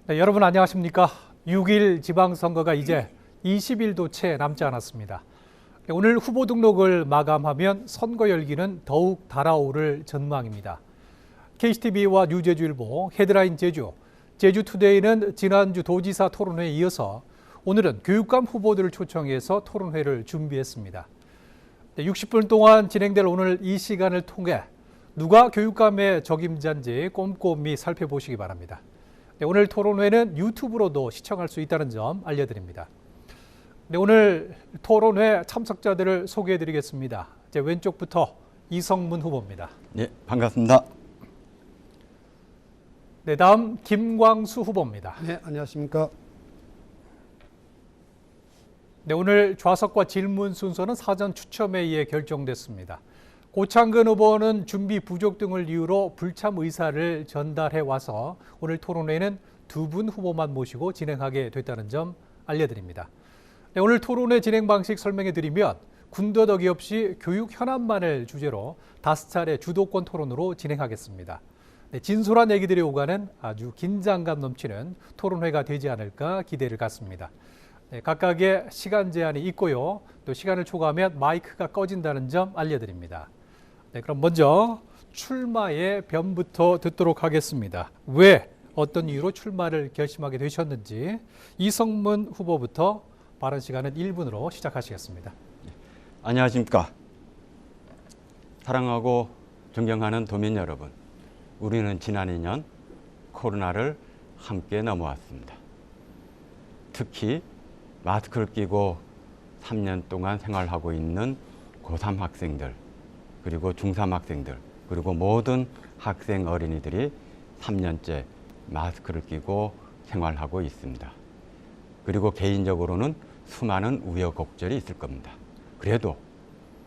네, 여러분 안녕하십니까? 6일 지방선거가 이제 20일도 채 남지 않았습니다. 오늘 후보 등록을 마감하면 선거 열기는 더욱 달아오를 전망입니다. KCTV와 뉴제주일보, 헤드라인 제주투데이는 지난주 도지사 토론회에 이어서 오늘은 교육감 후보들을 초청해서 토론회를 준비했습니다. 60분 동안 진행될 오늘 이 시간을 통해 누가 교육감의 적임자인지 꼼꼼히 살펴보시기 바랍니다. 오늘 토론회는 유튜브로도 시청할 수 있다는 점 알려드립니다. 오늘 토론회 참석자들을 소개해드리겠습니다. 제 왼쪽부터 이성문 후보입니다. 네, 반갑습니다. 네, 다음 김광수 후보입니다. 네, 안녕하십니까. 네, 오늘 좌석과 질문 순서는 사전 추첨에 의해 결정됐습니다. 고창근 후보는 준비 부족 등을 이유로 불참 의사를 전달해 와서 오늘 토론회는 두 분 후보만 모시고 진행하게 됐다는 점 알려드립니다. 네, 오늘 토론회 진행 방식 설명해 드리면 군더더기 없이 교육 현안만을 주제로 5차례 주도권 토론으로 진행하겠습니다. 네, 진솔한 얘기들이 오가는 아주 긴장감 넘치는 토론회가 되지 않을까 기대를 갖습니다. 네, 각각의 시간 제한이 있고요. 또 시간을 초과하면 마이크가 꺼진다는 점 알려드립니다. 네, 그럼 먼저 출마의 변부터 듣도록 하겠습니다. 왜 어떤 이유로 출마를 결심하게 되셨는지 이성문 후보부터 발언 시간은 1분으로 시작하시겠습니다. 안녕하십니까. 사랑하고 존경하는 도민 여러분. 우리는 지난 2년 코로나를 함께 넘어왔습니다. 특히 마스크를 끼고 3년 동안 생활하고 있는 고3 학생들, 그리고 중3 학생들, 그리고 모든 학생 어린이들이 3년째 마스크를 끼고 생활하고 있습니다. 그리고 개인적으로는 수많은 우여곡절이 있을 겁니다. 그래도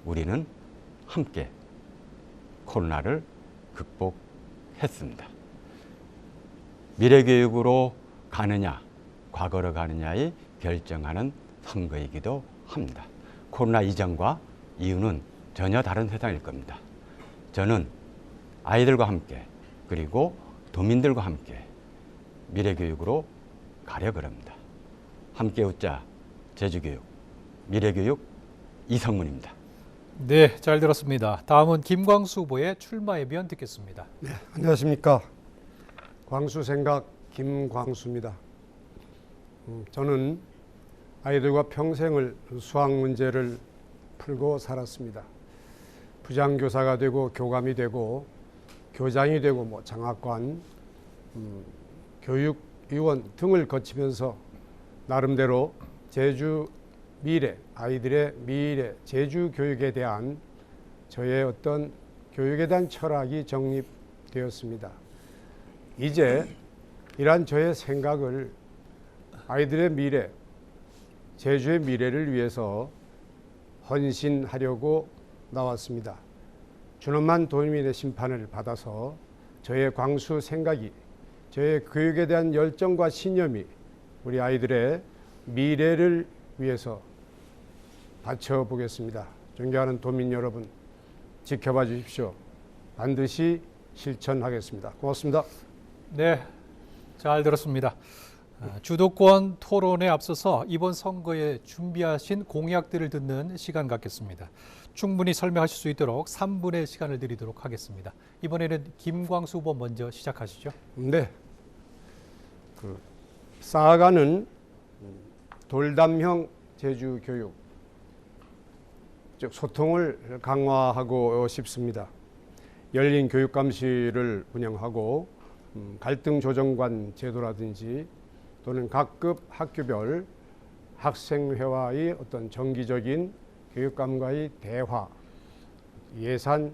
우리는 함께 코로나를 극복했습니다. 미래교육으로 가느냐, 과거로 가느냐의 결정하는 선거이기도 합니다. 코로나 이전과 이후는 전혀 다른 세상일 겁니다. 저는 아이들과 함께 그리고 도민들과 함께 미래교육으로 가려고 합니다. 함께 웃자 제주교육, 미래교육 이성문입니다. 네, 잘 들었습니다. 다음은 김광수 후보의 출마의 변 듣겠습니다. 네, 안녕하십니까. 광수생각 김광수입니다. 저는 아이들과 평생을 수학 문제를 풀고 살았습니다. 부장교사가 되고 교감이 되고 교장이 되고 장학관, 교육위원 등을 거치면서 나름대로 제주 미래, 아이들의 미래, 제주 교육에 대한 저의 어떤 교육에 대한 철학이 정립되었습니다. 이제 이러한 저의 생각을 아이들의 미래, 제주의 미래를 위해서 헌신하려고 나왔습니다. 준엄한 도민의 심판을 받아서 저의 광수 생각이, 저의 교육에 대한 열정과 신념이 우리 아이들의 미래를 위해서 바쳐보겠습니다. 존경하는 도민 여러분, 지켜봐 주십시오. 반드시 실천하겠습니다. 고맙습니다. 네, 잘 들었습니다. 주도권 토론에 앞서서 이번 선거에 준비하신 공약들을 듣는 시간 갖겠습니다. 충분히 설명하실 수 있도록 3분의 시간을 드리도록 하겠습니다. 이번에는 김광수 후보 먼저 시작하시죠. 네, 쌓아가는 돌담형 제주 교육, 즉 소통을 강화하고 싶습니다. 열린 교육감시를 운영하고 갈등 조정관 제도라든지 또는 각급 학교별 학생회와의 어떤 정기적인 교육감과의 대화, 예산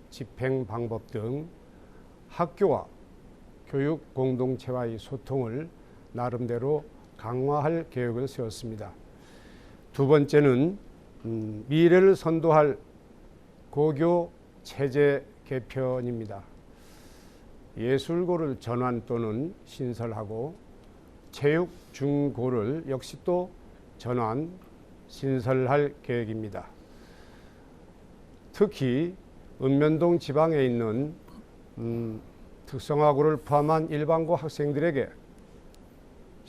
집행 방법 등 학교와 교육 공동체와의 소통을 나름대로 강화할 계획을 세웠습니다. 두 번째는 미래를 선도할 고교 체제 개편입니다. 예술고를 전환 또는 신설하고 체육 중고를 역시 또 전환, 신설할 계획입니다. 특히 읍면동 지방에 있는 특성화고를 포함한 일반고 학생들에게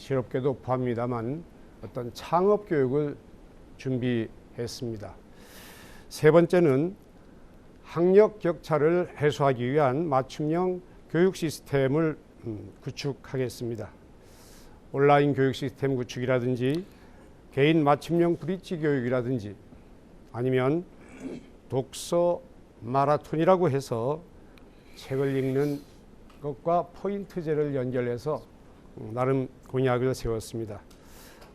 실업계도 포함입니다만 어떤 창업 교육을 준비했습니다. 세 번째는 학력 격차를 해소하기 위한 맞춤형 교육 시스템을 구축하겠습니다. 온라인 교육 시스템 구축이라든지 개인 맞춤형 브릿지 교육이라든지 아니면 독서 마라톤이라고 해서 책을 읽는 것과 포인트제를 연결해서 나름 공약을 세웠습니다.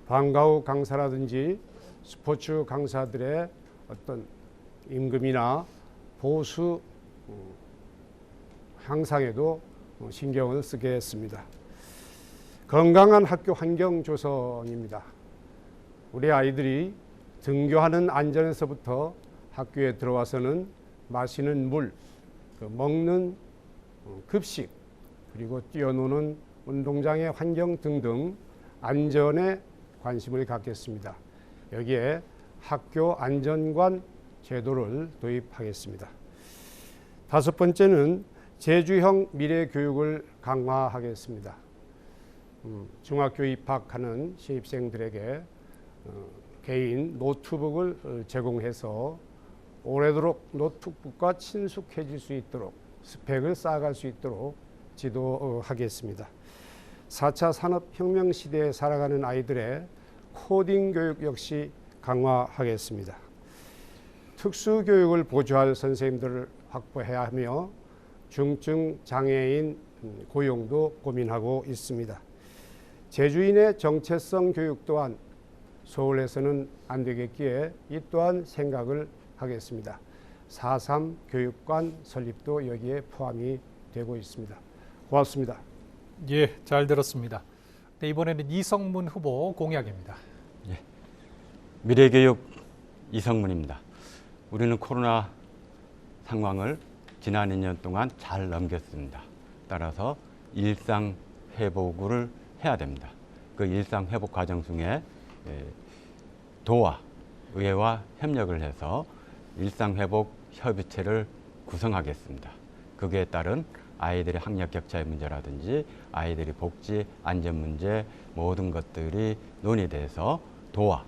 방과 후 강사라든지 스포츠 강사들의 어떤 임금이나 보수 향상에도 신경을 쓰게 했습니다. 건강한 학교 환경 조성입니다. 우리 아이들이 등교하는 안전에서부터 학교에 들어와서는 마시는 물, 먹는 급식, 그리고 뛰어노는 운동장의 환경 등등 안전에 관심을 갖겠습니다. 여기에 학교 안전관 제도를 도입하겠습니다. 다섯 번째는 제주형 미래교육을 강화하겠습니다. 중학교 입학하는 신입생들에게 개인 노트북을 제공해서 오래도록 노트북과 친숙해질 수 있도록 스펙을 쌓아갈 수 있도록 지도하겠습니다. 4차 산업혁명 시대에 살아가는 아이들의 코딩 교육 역시 강화하겠습니다. 특수교육을 보조할 선생님들을 확보해야 하며 중증 장애인 고용도 고민하고 있습니다. 제주인의 정체성 교육 또한 서울에서는 안 되겠기에 이 또한 생각을 하겠습니다. 4.3 교육관 설립도 여기에 포함이 되고 있습니다. 고맙습니다. 예, 잘 들었습니다. 네, 이번에는 이성문 후보 공약입니다. 미래교육 이성문입니다. 우리는 코로나 상황을 지난 2년 동안 잘 넘겼습니다. 따라서 일상 회복을 해야 됩니다. 그 일상 회복 과정 중에 도와 의회와 협력을 해서 일상 회복 협의체를 구성하겠습니다. 거기에 따른 아이들의 학력 격차의 문제라든지 아이들이 복지 안전 문제 모든 것들이 논의돼서 도와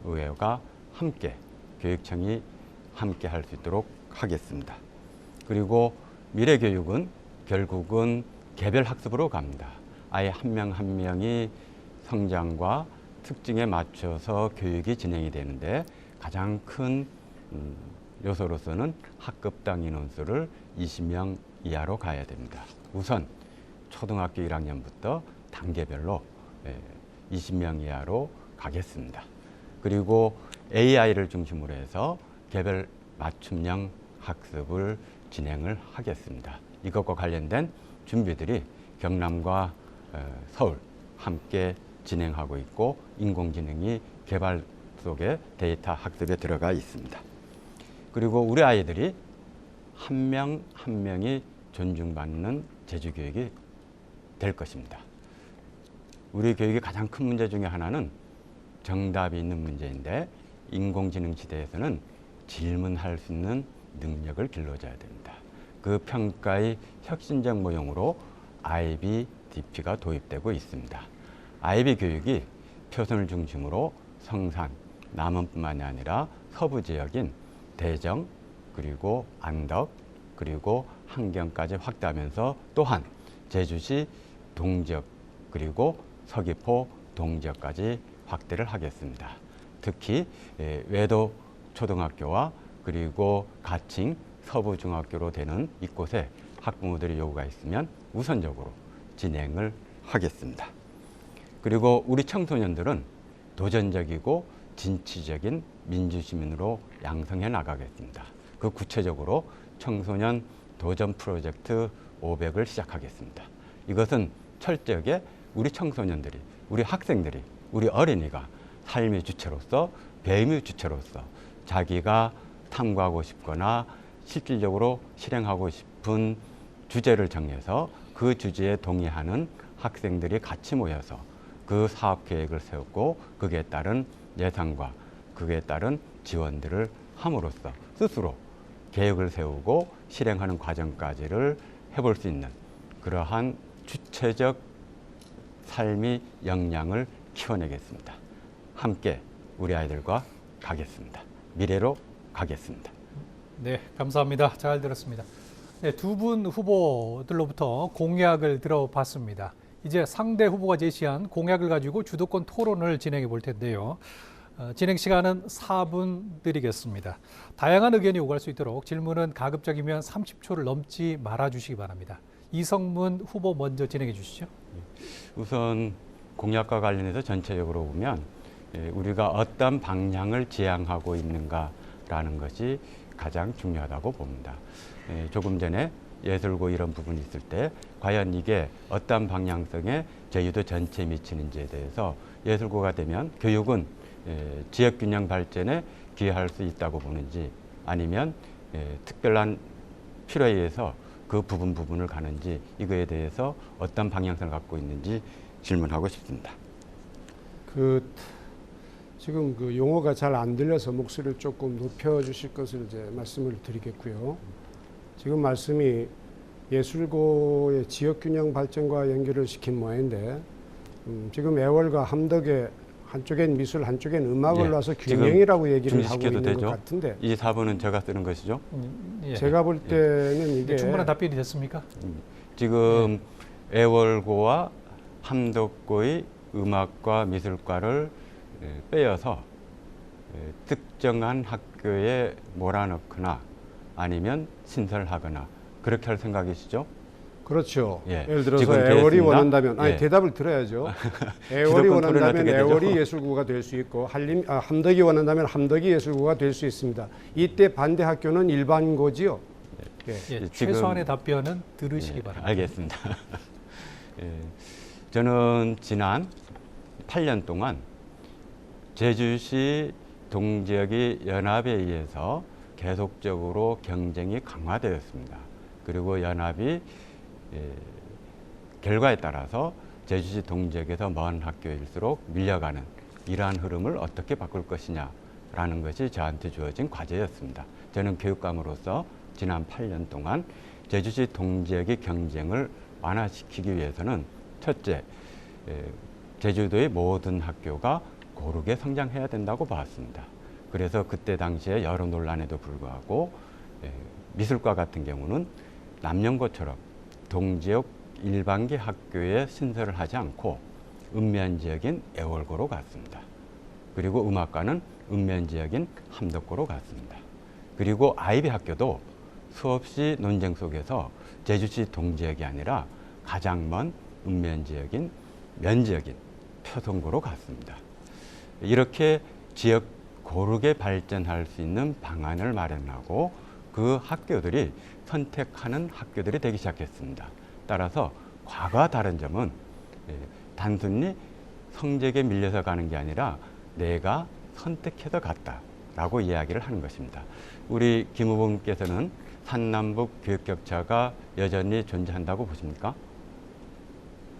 의회가 함께 교육청이 함께 할 수 있도록 하겠습니다. 그리고 미래교육은 결국은 개별 학습으로 갑니다. 아이 한 명 한 명이 성장과 특징에 맞춰서 교육이 진행이 되는데 가장 큰 요소로서는 학급당 인원수를 20명 이하로 가야 됩니다. 우선 초등학교 1학년부터 단계별로 20명 이하로 가겠습니다. 그리고 AI를 중심으로 해서 개별 맞춤형 학습을 진행을 하겠습니다. 이것과 관련된 준비들이 경남과 서울 함께 진행하고 있고 인공지능이 개발 속에 데이터 학습에 들어가 있습니다. 그리고 우리 아이들이 한 명 한 명이 존중받는 제주교육이 될 것입니다. 우리 교육의 가장 큰 문제 중에 하나는 정답이 있는 문제인데 인공지능 시대에서는 질문할 수 있는 능력을 길러줘야 됩니다. 그 평가의 혁신적 모형으로 IBDP가 도입되고 있습니다. IB 교육이 표선을 중심으로 성산, 남원뿐만이 아니라 서부 지역인 대정, 그리고 안덕, 그리고 한경까지 확대하면서 또한 제주시 동지역, 그리고 서귀포 동지역까지 확대를 하겠습니다. 특히 외도 초등학교와 그리고 가칭 서부중학교로 되는 이곳에 학부모들의 요구가 있으면 우선적으로 진행을 하겠습니다. 그리고 우리 청소년들은 도전적이고 진취적인 민주시민으로 양성해 나가겠습니다. 그 구체적으로 청소년 도전 프로젝트 500을 시작하겠습니다. 이것은 철저하게 우리 청소년들이, 우리 학생들이, 우리 어린이가 삶의 주체로서, 배움의 주체로서 자기가 탐구하고 싶거나 실질적으로 실행하고 싶은 주제를 정해서 그 주제에 동의하는 학생들이 같이 모여서 그 사업 계획을 세웠고 거기에 따른 예산과 거기에 따른 지원들을 함으로써 스스로 계획을 세우고 실행하는 과정까지를 해볼 수 있는 그러한 주체적 삶의 역량을 키워내겠습니다. 함께 우리 아이들과 가겠습니다. 미래로 가겠습니다. 네, 감사합니다. 잘 들었습니다. 네, 두 분 후보들로부터 공약을 들어봤습니다. 이제 상대 후보가 제시한 공약을 가지고 주도권 토론을 진행해 볼 텐데요. 진행 시간은 4분 드리겠습니다. 다양한 의견이 오갈 수 있도록 질문은 가급적이면 30초를 넘지 말아 주시기 바랍니다. 이성문 후보 먼저 진행해 주시죠. 우선 공약과 관련해서 전체적으로 보면 우리가 어떤 방향을 지향하고 있는가라는 것이 가장 중요하다고 봅니다. 조금 전에 예술고 이런 부분이 있을 때 과연 이게 어떤 방향성에 제주도 전체에 미치는지에 대해서 예술고가 되면 교육은 지역균형 발전에 기여할 수 있다고 보는지 아니면 특별한 필요에 의해서 그 부분을 가는지 이거에 대해서 어떤 방향성을 갖고 있는지 질문하고 싶습니다. 지금 그 용어가 잘 안 들려서 목소리를 조금 높여주실 것을 이제 말씀을 드리겠고요. 지금 말씀이 예술고의 지역균형 발전과 연결을 시킨 모양인데 지금 애월과 함덕에 한쪽엔 미술, 한쪽엔 음악을 놔서 균형이라고 얘기를 하고 있는 되죠? 것 같은데 이 4번은 제가 쓰는 것이죠? 예. 제가 볼 때는 이게 충분한 답변이 됐습니까? 지금 애월고와 함덕고의 음악과 미술과를 빼어서 특정한 학교에 몰아넣거나 아니면 신설하거나 그렇게 할 생각이시죠? 그렇죠. 예. 예를 들어서 지금 애월이 되었습니다. 원한다면 예. 대답을 들어야죠. 애월이 주도권 토론은 원한다면 어떻게 되죠? 애월이 예술고가 될 수 있고 함덕이 원한다면 함덕이 예술고가 될 수 있습니다. 이때 반대 학교는 일반고지요. 예, 지금- 최소한의 답변은 들으시기 바랍니다. 알겠습니다. 저는 지난 8년 동안 제주시 동지역의 연합에 의해서 계속적으로 경쟁이 강화되었습니다. 그리고 연합이 결과에 따라서 제주시 동지역에서 먼 학교일수록 밀려가는 이러한 흐름을 어떻게 바꿀 것이냐라는 것이 저한테 주어진 과제였습니다. 저는 교육감으로서 지난 8년 동안 제주시 동지역의 경쟁을 완화시키기 위해서는 첫째, 제주도의 모든 학교가 고르게 성장해야 된다고 봤습니다. 그래서 그때 당시에 여러 논란에도 불구하고 미술과 같은 경우는 남영고처럼 동지역 일반기 학교에 신설을 하지 않고 읍면지역인 애월고로 갔습니다. 그리고 음악과는 읍면지역인 함덕고로 갔습니다. 그리고 아이비 학교도 수없이 논쟁 속에서 제주시 동지역이 아니라 가장 먼 읍면지역인 면지역인 표성고로 갔습니다. 이렇게 지역 고르게 발전할 수 있는 방안을 마련하고 그 학교들이 선택하는 학교들이 되기 시작했습니다. 따라서 과거와 다른 점은 단순히 성적에 밀려서 가는 게 아니라 내가 선택해서 갔다라고 이야기를 하는 것입니다. 우리 김 후보님께서는 산남북 교육 격차가 여전히 존재한다고 보십니까?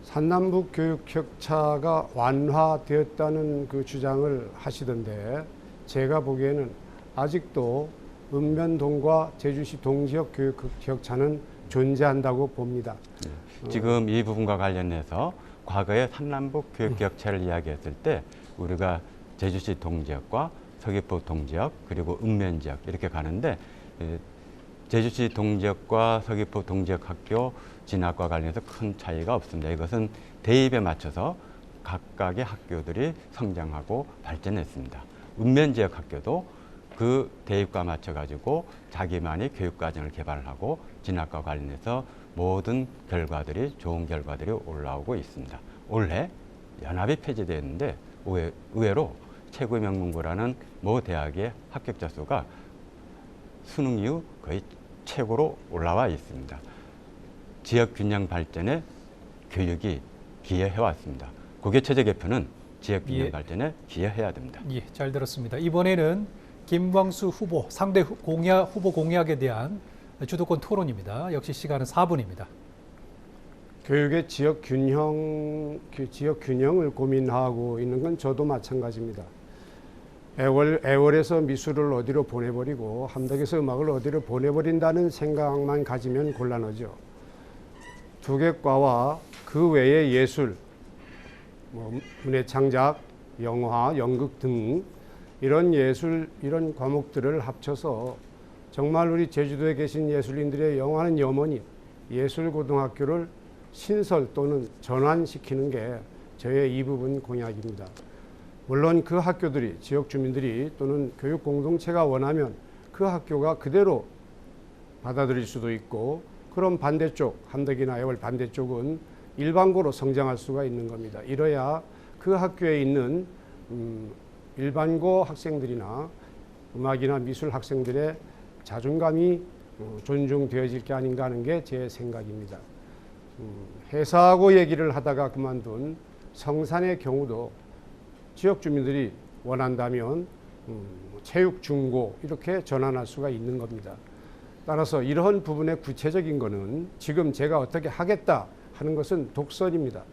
산남북 교육 격차가 완화되었다는 그 주장을 하시던데 제가 보기에는 아직도 읍면동과 제주시 동지역 교육 격차는 존재한다고 봅니다. 지금 이 부분과 관련해서 과거에 산남북 교육 격차를 이야기했을 때 우리가 제주시 동지역과 서귀포 동지역 그리고 읍면지역 이렇게 가는데 제주시 동지역과 서귀포 동지역 학교 진학과 관련해서 큰 차이가 없습니다. 이것은 대입에 맞춰서 각각의 학교들이 성장하고 발전했습니다. 읍면지역 학교도 그 대입과 맞춰가지고 자기만의 교육과정을 개발하고 진학과 관련해서 모든 결과들이 좋은 결과들이 올라오고 있습니다. 올해 연합이 폐지되었는데 의외로 최고의 명문고라는 모 대학의 합격자 수가 수능 이후 거의 최고로 올라와 있습니다. 지역 균형 발전에 교육이 기여해왔습니다. 고교체제 개편은 지역 균형 발전에 기여해야 됩니다. 예, 잘 들었습니다. 이번에는 김광수 후보 상대 후보 공약에 대한 주도권 토론입니다. 역시 시간은 4분입니다. 교육의 지역 균형을 고민하고 있는 건 저도 마찬가지입니다. 애월에서 미술을 어디로 보내버리고 함덕에서 음악을 어디로 보내버린다는 생각만 가지면 곤란하죠. 두 개 과와 그 외의 예술 뭐 문해창작, 영화, 연극 등 이런 예술 이런 과목들을 합쳐서 정말 우리 제주도에 계신 예술인들의 영원한 염원인 예술고등학교를 신설 또는 전환시키는 게 저의 이 부분 공약입니다. 물론 그 학교들이 지역 주민들이 또는 교육 공동체가 원하면 그 학교가 그대로 받아들일 수도 있고, 그럼 반대쪽 함덕이나 애월 반대쪽은 일반고로 성장할 수가 있는 겁니다. 이래야 그 학교에 있는 일반고 학생들이나 음악이나 미술 학생들의 자존감이 존중되어질 게 아닌가 하는 게 제 생각입니다. 회사하고 얘기를 하다가 그만둔 성산의 경우도 지역 주민들이 원한다면 체육 중고 이렇게 전환할 수가 있는 겁니다. 따라서 이러한 부분의 구체적인 거는 지금 제가 어떻게 하겠다 하는 것은 독설입니다.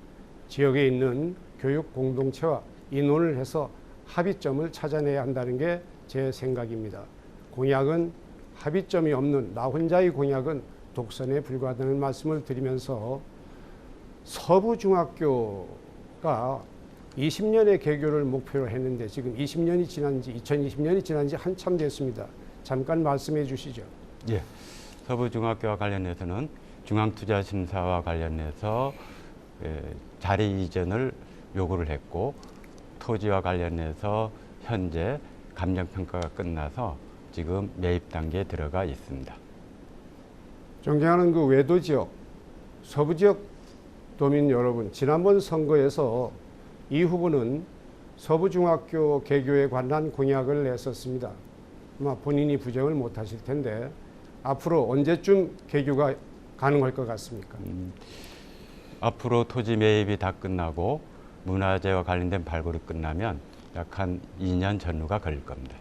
지역에 있는 교육 공동체와 의논을 해서 합의점을 찾아내야 한다는 게 제 생각입니다. 공약은 합의점이 없는 나 혼자의 공약은 독선에 불과하다는 말씀을 드리면서 서부중학교가 20년의 개교를 목표로 했는데 지금 20년이 지난 지 한참 됐습니다. 잠깐 말씀해 주시죠. 예, 서부중학교와 관련해서는 중앙투자심사와 관련해서 자리 이전을 요구를 했고, 토지와 관련해서 현재 감정평가가 끝나서 지금 매입 단계에 들어가 있습니다. 존경하는 그 외도 지역, 서부 지역 도민 여러분, 지난번 선거에서 이 후보는 서부중학교 개교에 관한 공약을 냈었습니다. 아마 본인이 부정을 못하실 텐데 앞으로 언제쯤 개교가 가능할 것 같습니까? 앞으로 토지 매입이 다 끝나고 문화재와 관련된 발굴이 끝나면 약 한 2년 전후가 걸릴 겁니다.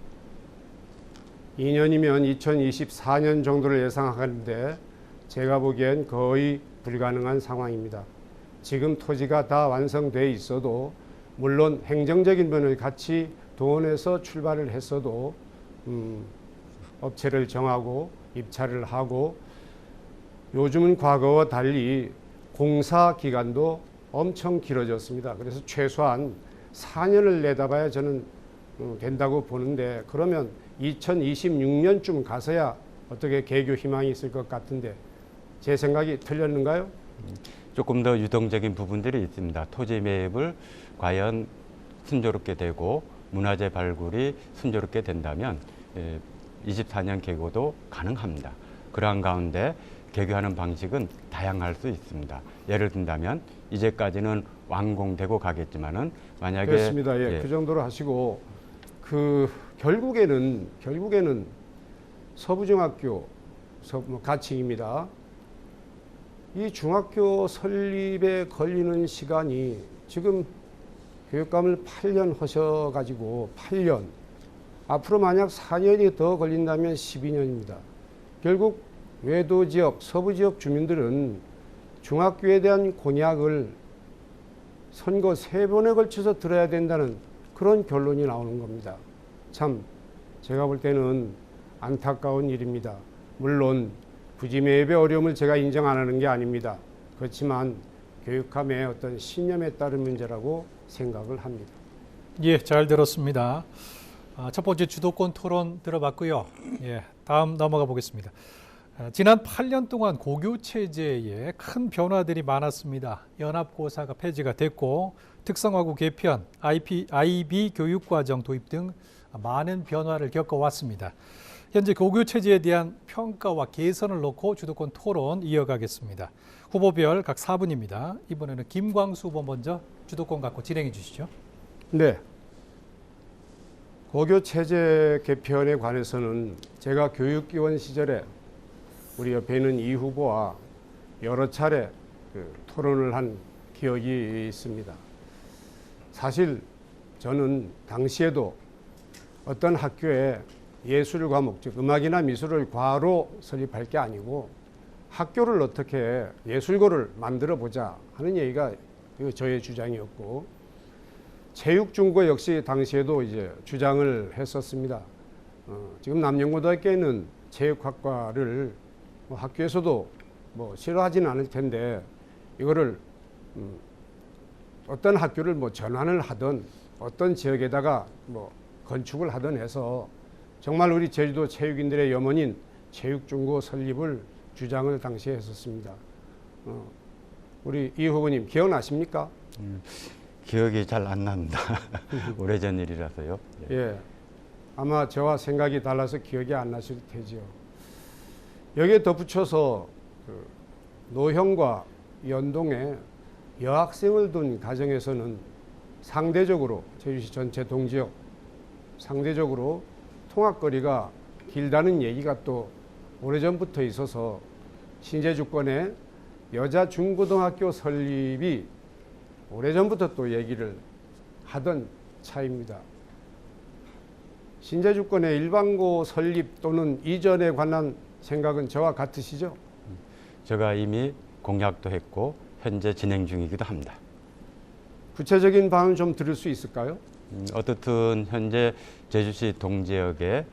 2년이면 2024년 정도를 예상하는데 제가 보기엔 거의 불가능한 상황입니다. 지금 토지가 다 완성돼 있어도, 물론 행정적인 면을 같이 동원해서 출발을 했어도 업체를 정하고 입찰을 하고, 요즘은 과거와 달리 공사 기간도 엄청 길어졌습니다. 그래서 최소한 4년을 내다봐야 저는 된다고 보는데, 그러면 2026년쯤 가서야 어떻게 개교 희망이 있을 것 같은데 제 생각이 틀렸는가요? 조금 더 유동적인 부분들이 있습니다. 토지 매입을 과연 순조롭게 되고 문화재 발굴이 순조롭게 된다면 24년 개교도 가능합니다. 그러한 가운데 개교하는 방식은 다양할 수 있습니다. 예를 든다면 이제까지는 완공되고 가겠지만은 만약에 그렇습니다. 예, 그 정도로 하시고, 결국에는 서부중학교 가칭입니다. 이 중학교 설립에 걸리는 시간이 지금 교육감을 8년 하셔가지고 8년, 앞으로 만약 4년이 더 걸린다면 12년입니다. 결국 외도 지역, 서부 지역 주민들은 중학교에 대한 공약을 선거 3번에 걸쳐서 들어야 된다는 그런 결론이 나오는 겁니다. 참 제가 볼 때는 안타까운 일입니다. 물론 부지 매입의 어려움을 제가 인정 안 하는 게 아닙니다. 그렇지만 교육감의 어떤 신념에 따른 문제라고 생각을 합니다. 예, 잘 들었습니다. 첫 번째 주도권 토론 들어봤고요. 예, 다음 넘어가 보겠습니다. 지난 8년 동안 고교 체제에 큰 변화들이 많았습니다. 연합고사가 폐지가 됐고 특성화고 개편, IB 교육과정 도입 등 많은 변화를 겪어왔습니다. 현재 고교 체제에 대한 평가와 개선을 놓고 주도권 토론 이어가겠습니다. 후보별 각 4분입니다. 이번에는 김광수 후보 먼저 주도권 갖고 진행해 주시죠. 네. 고교 체제 개편에 관해서는 제가 교육기원 시절에 우리 옆에 있는 이 후보와 여러 차례 토론을 한 기억이 있습니다. 사실 저는 당시에도 어떤 학교에 예술 과목, 즉 음악이나 미술을 과로 설립할 게 아니고 학교를 어떻게 예술고를 만들어 보자 하는 얘기가 저의 주장이었고, 체육중고 역시 당시에도 이제 주장을 했었습니다. 지금 남영고등학교에는 체육학과를 학교에서도 싫어하지는 않을 텐데 이거를 어떤 학교를 뭐 전환을 하든 어떤 지역에다가 뭐 건축을 하든 해서 정말 우리 제주도 체육인들의 염원인 체육중고 설립을 주장을 당시에 했었습니다. 우리 이 후보님 기억나십니까? 기억이 잘 안 납니다. 오래전 일이라서요. 예. 아마 저와 생각이 달라서 기억이 안 나실 테지요. 여기에 덧붙여서 그 노형과 연동에 여학생을 둔 가정에서는 상대적으로 제주시 전체 동지역 상대적으로 통학거리가 길다는 얘기가 또 오래전부터 있어서 신제주권의 여자 중고등학교 설립이 오래전부터 또 얘기를 하던 차입니다. 신제주권의 일반고 설립 또는 이전에 관한 생각은 저와 같으시죠? 제가 이미 공약도 했고 현재 진행 중이기도 합니다. 구체적인 방안 좀 들을 수 있을까요? 어떻든 현재 제주시 동지역에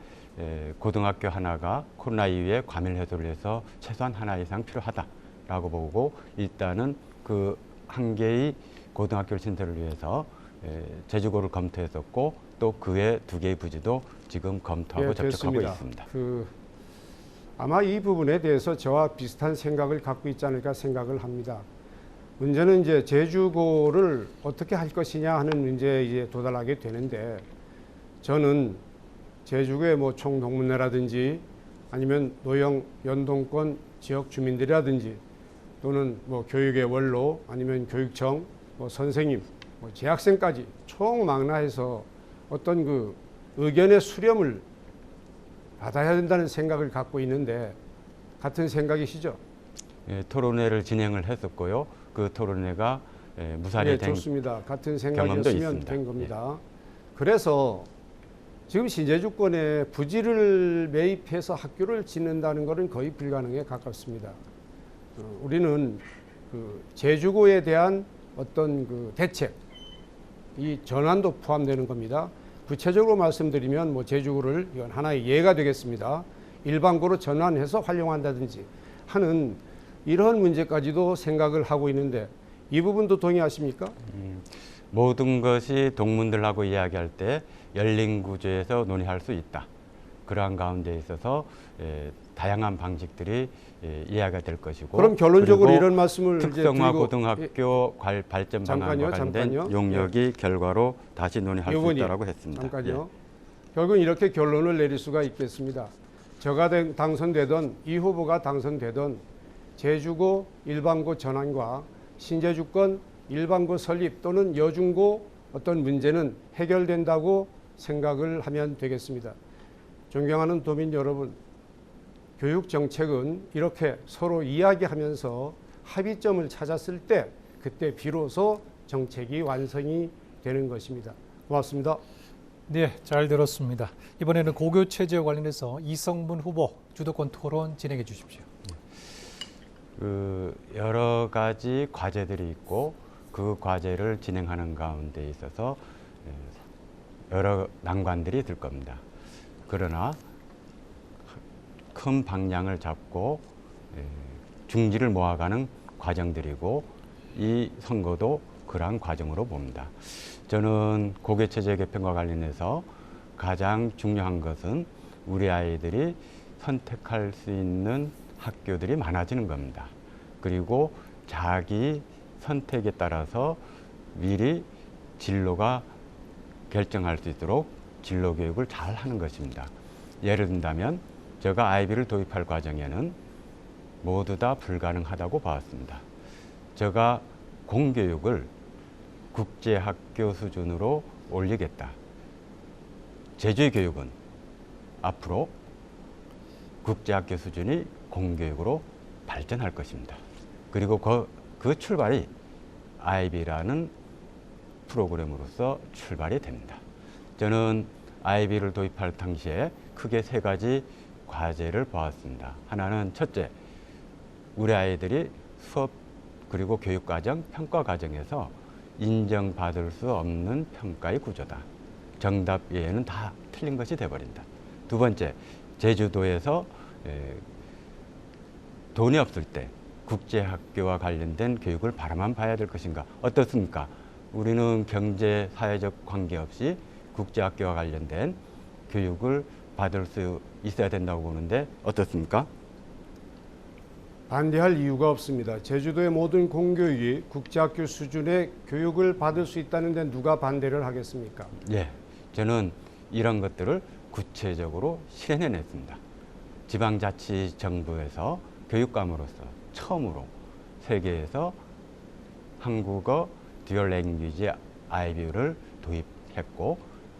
고등학교 하나가 코로나 이후에 과밀 해소를 해서 최소한 하나 이상 필요하다라고 보고 일단은 그 한 개의 고등학교 신설을 위해서 제주고를 검토했었고 또 그 외 두 개의 부지도 지금 검토하고 예, 접촉하고 됐습니다. 있습니다. 아마 이 부분에 대해서 저와 비슷한 생각을 갖고 있지 않을까 생각을 합니다. 문제는 이제 제주고를 어떻게 할 것이냐 하는 문제에 이제 도달하게 되는데 저는 제주도의 뭐 총동문회라든지 아니면 노영 연동권 지역 주민들이라든지 또는 뭐 교육의 원로 아니면 교육청 뭐 선생님 뭐 재학생까지 총망라해서 어떤 그 의견의 수렴을 받아야 된다는 생각을 갖고 있는데 같은 생각이시죠? 예, 토론회를 진행을 했었고요. 그 토론회가 무산이 된 좋습니다. 같은 경험도 생각이었으면 있습니다. 된 겁니다. 그래서 지금 신제주권에 부지를 매입해서 학교를 짓는다는 것은 거의 불가능에 가깝습니다. 우리는 그 제주고에 대한 어떤 그 대책, 이 전환도 포함되는 겁니다. 구체적으로 말씀드리면 뭐 제주고를 이건 하나의 예가 되겠습니다. 일반고로 전환해서 활용한다든지 하는 이런 문제까지도 생각을 하고 있는데 이 부분도 동의하십니까? 모든 것이 동문들하고 이야기할 때 열린 구조에서 논의할 수 있다. 그러한 가운데 있어서 다양한 방식들이 이야기가 될 것이고 그럼 결론적으로 이런 말씀을 특성화 이제 고등학교 발전 방안과 관련된 용역이 결과로 다시 논의할 수 있다고 했습니다. 잠깐요. 결국은 이렇게 결론을 내릴 수가 있겠습니다. 저가 당선되던 이 후보가 당선되던 제주고 일반고 전환과 신제주권 일반고 설립 또는 여중고 어떤 문제는 해결된다고 생각을 하면 되겠습니다. 존경하는 도민 여러분, 교육 정책은 이렇게 서로 이야기하면서 합의점을 찾았을 때 그때 비로소 정책이 완성이 되는 것입니다. 고맙습니다. 네, 잘 들었습니다. 이번에는 고교 체제와 관련해서 이성문 후보 주도권 토론 진행해 주십시오. 그 여러 가지 과제들이 있고 그 과제를 진행하는 가운데 있어서 여러 난관들이 있을 겁니다. 그러나 큰 방향을 잡고 중지를 모아가는 과정들이고 이 선거도 그러한 과정으로 봅니다. 저는 고교체제 개편과 관련해서 가장 중요한 것은 우리 아이들이 선택할 수 있는 학교들이 많아지는 겁니다. 그리고 자기 선택에 따라서 미리 진로가 결정할 수 있도록 진로 교육을 잘 하는 것입니다. 예를 든다면 제가 아이비를 도입할 과정에는 모두 다 불가능하다고 봤습니다. 제가 공교육을 국제학교 수준으로 올리겠다. 제주의 교육은 앞으로 국제학교 수준이 공교육으로 발전할 것입니다. 그리고 그 출발이 아이비라는 프로그램으로서 출발이 됩니다. 저는 아이비를 도입할 당시에 크게 세 가지 과제를 보았습니다. 하나는 첫째, 우리 아이들이 수업 그리고 교육과정, 평가과정에서 인정받을 수 없는 평가의 구조다. 정답 외에는 다 틀린 것이 돼버린다. 두 번째, 제주도에서 돈이 없을 때 국제학교와 관련된 교육을 바라만 봐야 될 것인가? 어떻습니까? 우리는 경제, 사회적 관계없이 국제학교와 관련된 교육을 받을 수 있어야 된다고 보는데 어떻습니까? 반대할 이유가 없습니다. 제주도의 모든 공교육이 국제학교 수준의 교육을 받을 수 있다는 데 누가 반대를 하겠습니까? 예, 저는 이런 것들을 구체적으로 실현해냈습니다. 지방자치정부에서 교육감으로서 처음으로 세계에서 한국어 듀얼 랭귀지 IBO를 도입했고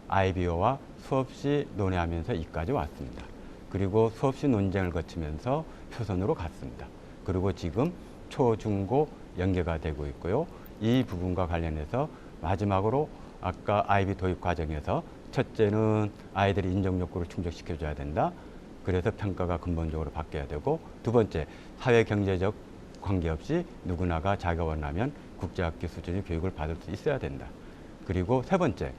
IBO와 수없이 논의하면서 이까지 왔습니다. 그리고 수없이 논쟁을 거치면서 표선으로 갔습니다. 그리고 지금 초, 중, 고 연계가 되고 있고요. 이 부분과 관련해서 마지막으로 아까 IB 도입 과정에서 첫째는 아이들이 인정 욕구를 충족시켜줘야 된다. 그래서 평가가 근본적으로 바뀌어야 되고 두 번째 사회 경제적 관계없이 누구나가 자기가 원하면 국제학교 수준의 교육을 받을 수 있어야 된다. 그리고 세 번째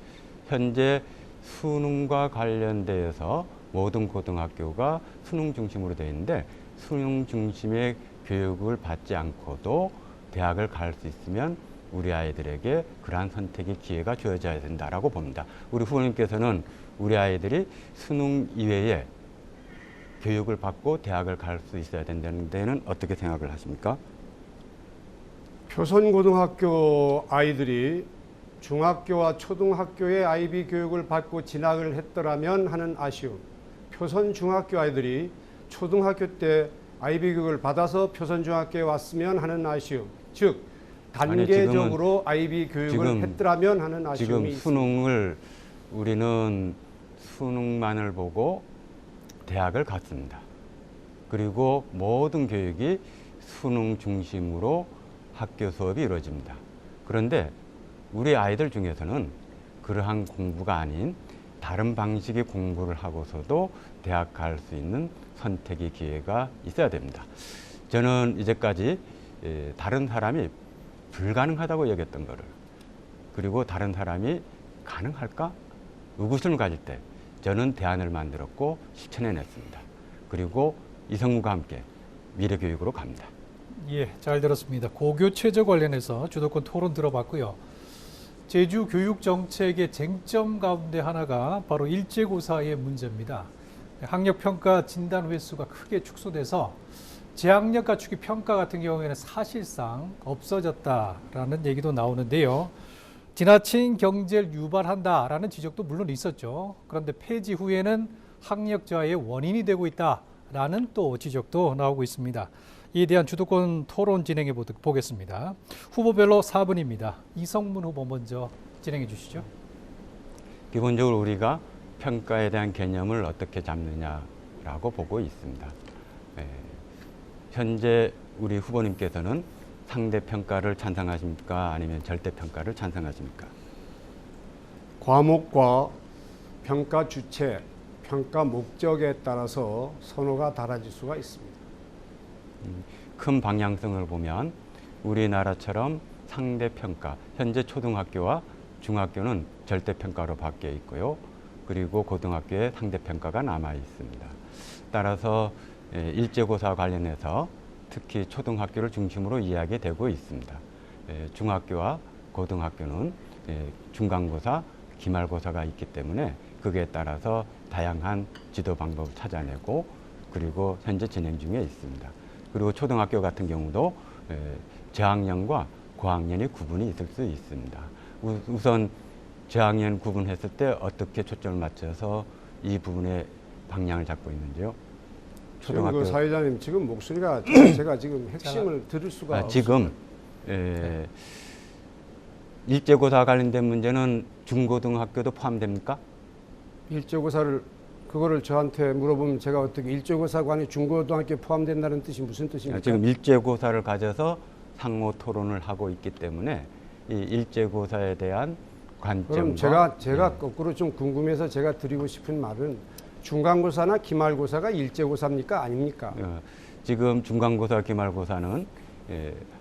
현재 수능과 관련돼서 모든 고등학교가 수능 중심으로 되어 있는데 수능 중심의 교육을 받지 않고도 대학을 갈 수 있으면 우리 아이들에게 그러한 선택의 기회가 주어져야 된다라고 봅니다. 우리 후보님께서는 우리 아이들이 수능 이외에 교육을 받고 대학을 갈 수 있어야 된다는 데는 어떻게 생각을 하십니까? 표선고등학교 아이들이 중학교와 초등학교의 IB 교육을 받고 진학을 했더라면 하는 아쉬움, 표선중학교 아이들이 초등학교 때 IB 교육을 받아서 표선중학교에 왔으면 하는 아쉬움, 즉 단계적으로 IB 교육을 했더라면 하는 아쉬움이 지금 수능을 우리는 수능만을 보고 대학을 갔습니다. 그리고 모든 교육이 수능 중심으로 학교 수업이 이루어집니다. 그런데 우리 아이들 중에서는 그러한 공부가 아닌 다른 방식의 공부를 하고서도 대학 갈 수 있는 선택의 기회가 있어야 됩니다. 저는 이제까지 다른 사람이 불가능하다고 여겼던 거를 그리고 다른 사람이 가능할까? 의구심을 가질 때 저는 대안을 만들었고 실천해냈습니다. 그리고 이성우가 함께 미래교육으로 갑니다. 예, 잘 들었습니다. 고교 최저 관련해서 주도권 토론 들어봤고요. 제주 교육 정책의 쟁점 가운데 하나가 바로 일제고사의 문제입니다. 학력평가 진단 횟수가 크게 축소돼서 재학력 갖추기 평가 같은 경우에는 사실상 없어졌다라는 얘기도 나오는데요. 지나친 경제를 유발한다라는 지적도 물론 있었죠. 그런데 폐지 후에는 학력 저하의 원인이 되고 있다라는 또 지적도 나오고 있습니다. 이에 대한 주도권 토론 진행해 보겠습니다. 후보별로 4분입니다. 이성문 후보 먼저 진행해 주시죠. 기본적으로 우리가 평가에 대한 개념을 어떻게 잡느냐라고 보고 있습니다. 현재 우리 후보님께서는 상대평가를 찬성하십니까? 아니면 절대평가를 찬성하십니까? 과목과 평가 주체, 평가 목적에 따라서 선호가 달라질 수가 있습니다. 큰 방향성을 보면 우리나라처럼 상대평가, 현재 초등학교와 중학교는 절대평가로 바뀌어 있고요. 그리고 고등학교에 상대평가가 남아 있습니다. 따라서 일제고사 관련해서 특히 초등학교를 중심으로 이야기되고 있습니다. 중학교와 고등학교는 중간고사, 기말고사가 있기 때문에 그에 따라서 다양한 지도 방법을 찾아내고 그리고 현재 진행 중에 있습니다. 그리고 초등학교 같은 경우도 저학년과 고학년의 구분이 있을 수 있습니다. 우선 저학년 구분했을 때 어떻게 초점을 맞춰서 이 부분에 방향을 잡고 있는지요? 지금 그 사회자님 지금 목소리가 제가 지금 핵심을 들을 수가 없습니다. 지금 일제고사 관련된 문제는 중고등학교도 포함됩니까? 일제고사를 그거를 저한테 물어보면 제가 어떻게 일제고사관이 중고등학교에 포함된다는 뜻이 무슨 뜻입니까? 지금 일제고사를 가져서 상호 토론을 하고 있기 때문에 이 일제고사에 대한 관점과 그럼 제가 거꾸로 좀 궁금해서 제가 드리고 싶은 말은 중간고사나 기말고사가 일제고사입니까? 아닙니까? 지금 중간고사, 기말고사는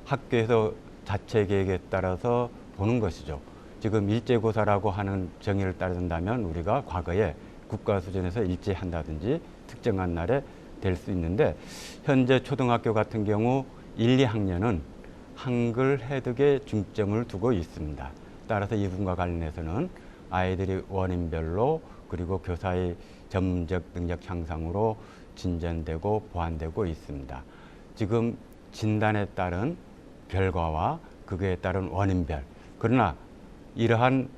학교에서 자체 계획에 따라서 보는 것이죠. 지금 일제고사라고 하는 정의를 따른다면 우리가 과거에 국가 수준에서 일제한다든지 특정한 날에 될 수 있는데 현재 초등학교 같은 경우 1, 2학년은 한글 해독에 중점을 두고 있습니다. 따라서 이 부분과 관련해서는 아이들이 원인별로 그리고 교사의 전문적 능력 향상으로 진전되고 보완되고 있습니다. 지금 진단에 따른 결과와 그거에 따른 원인별, 그러나 이러한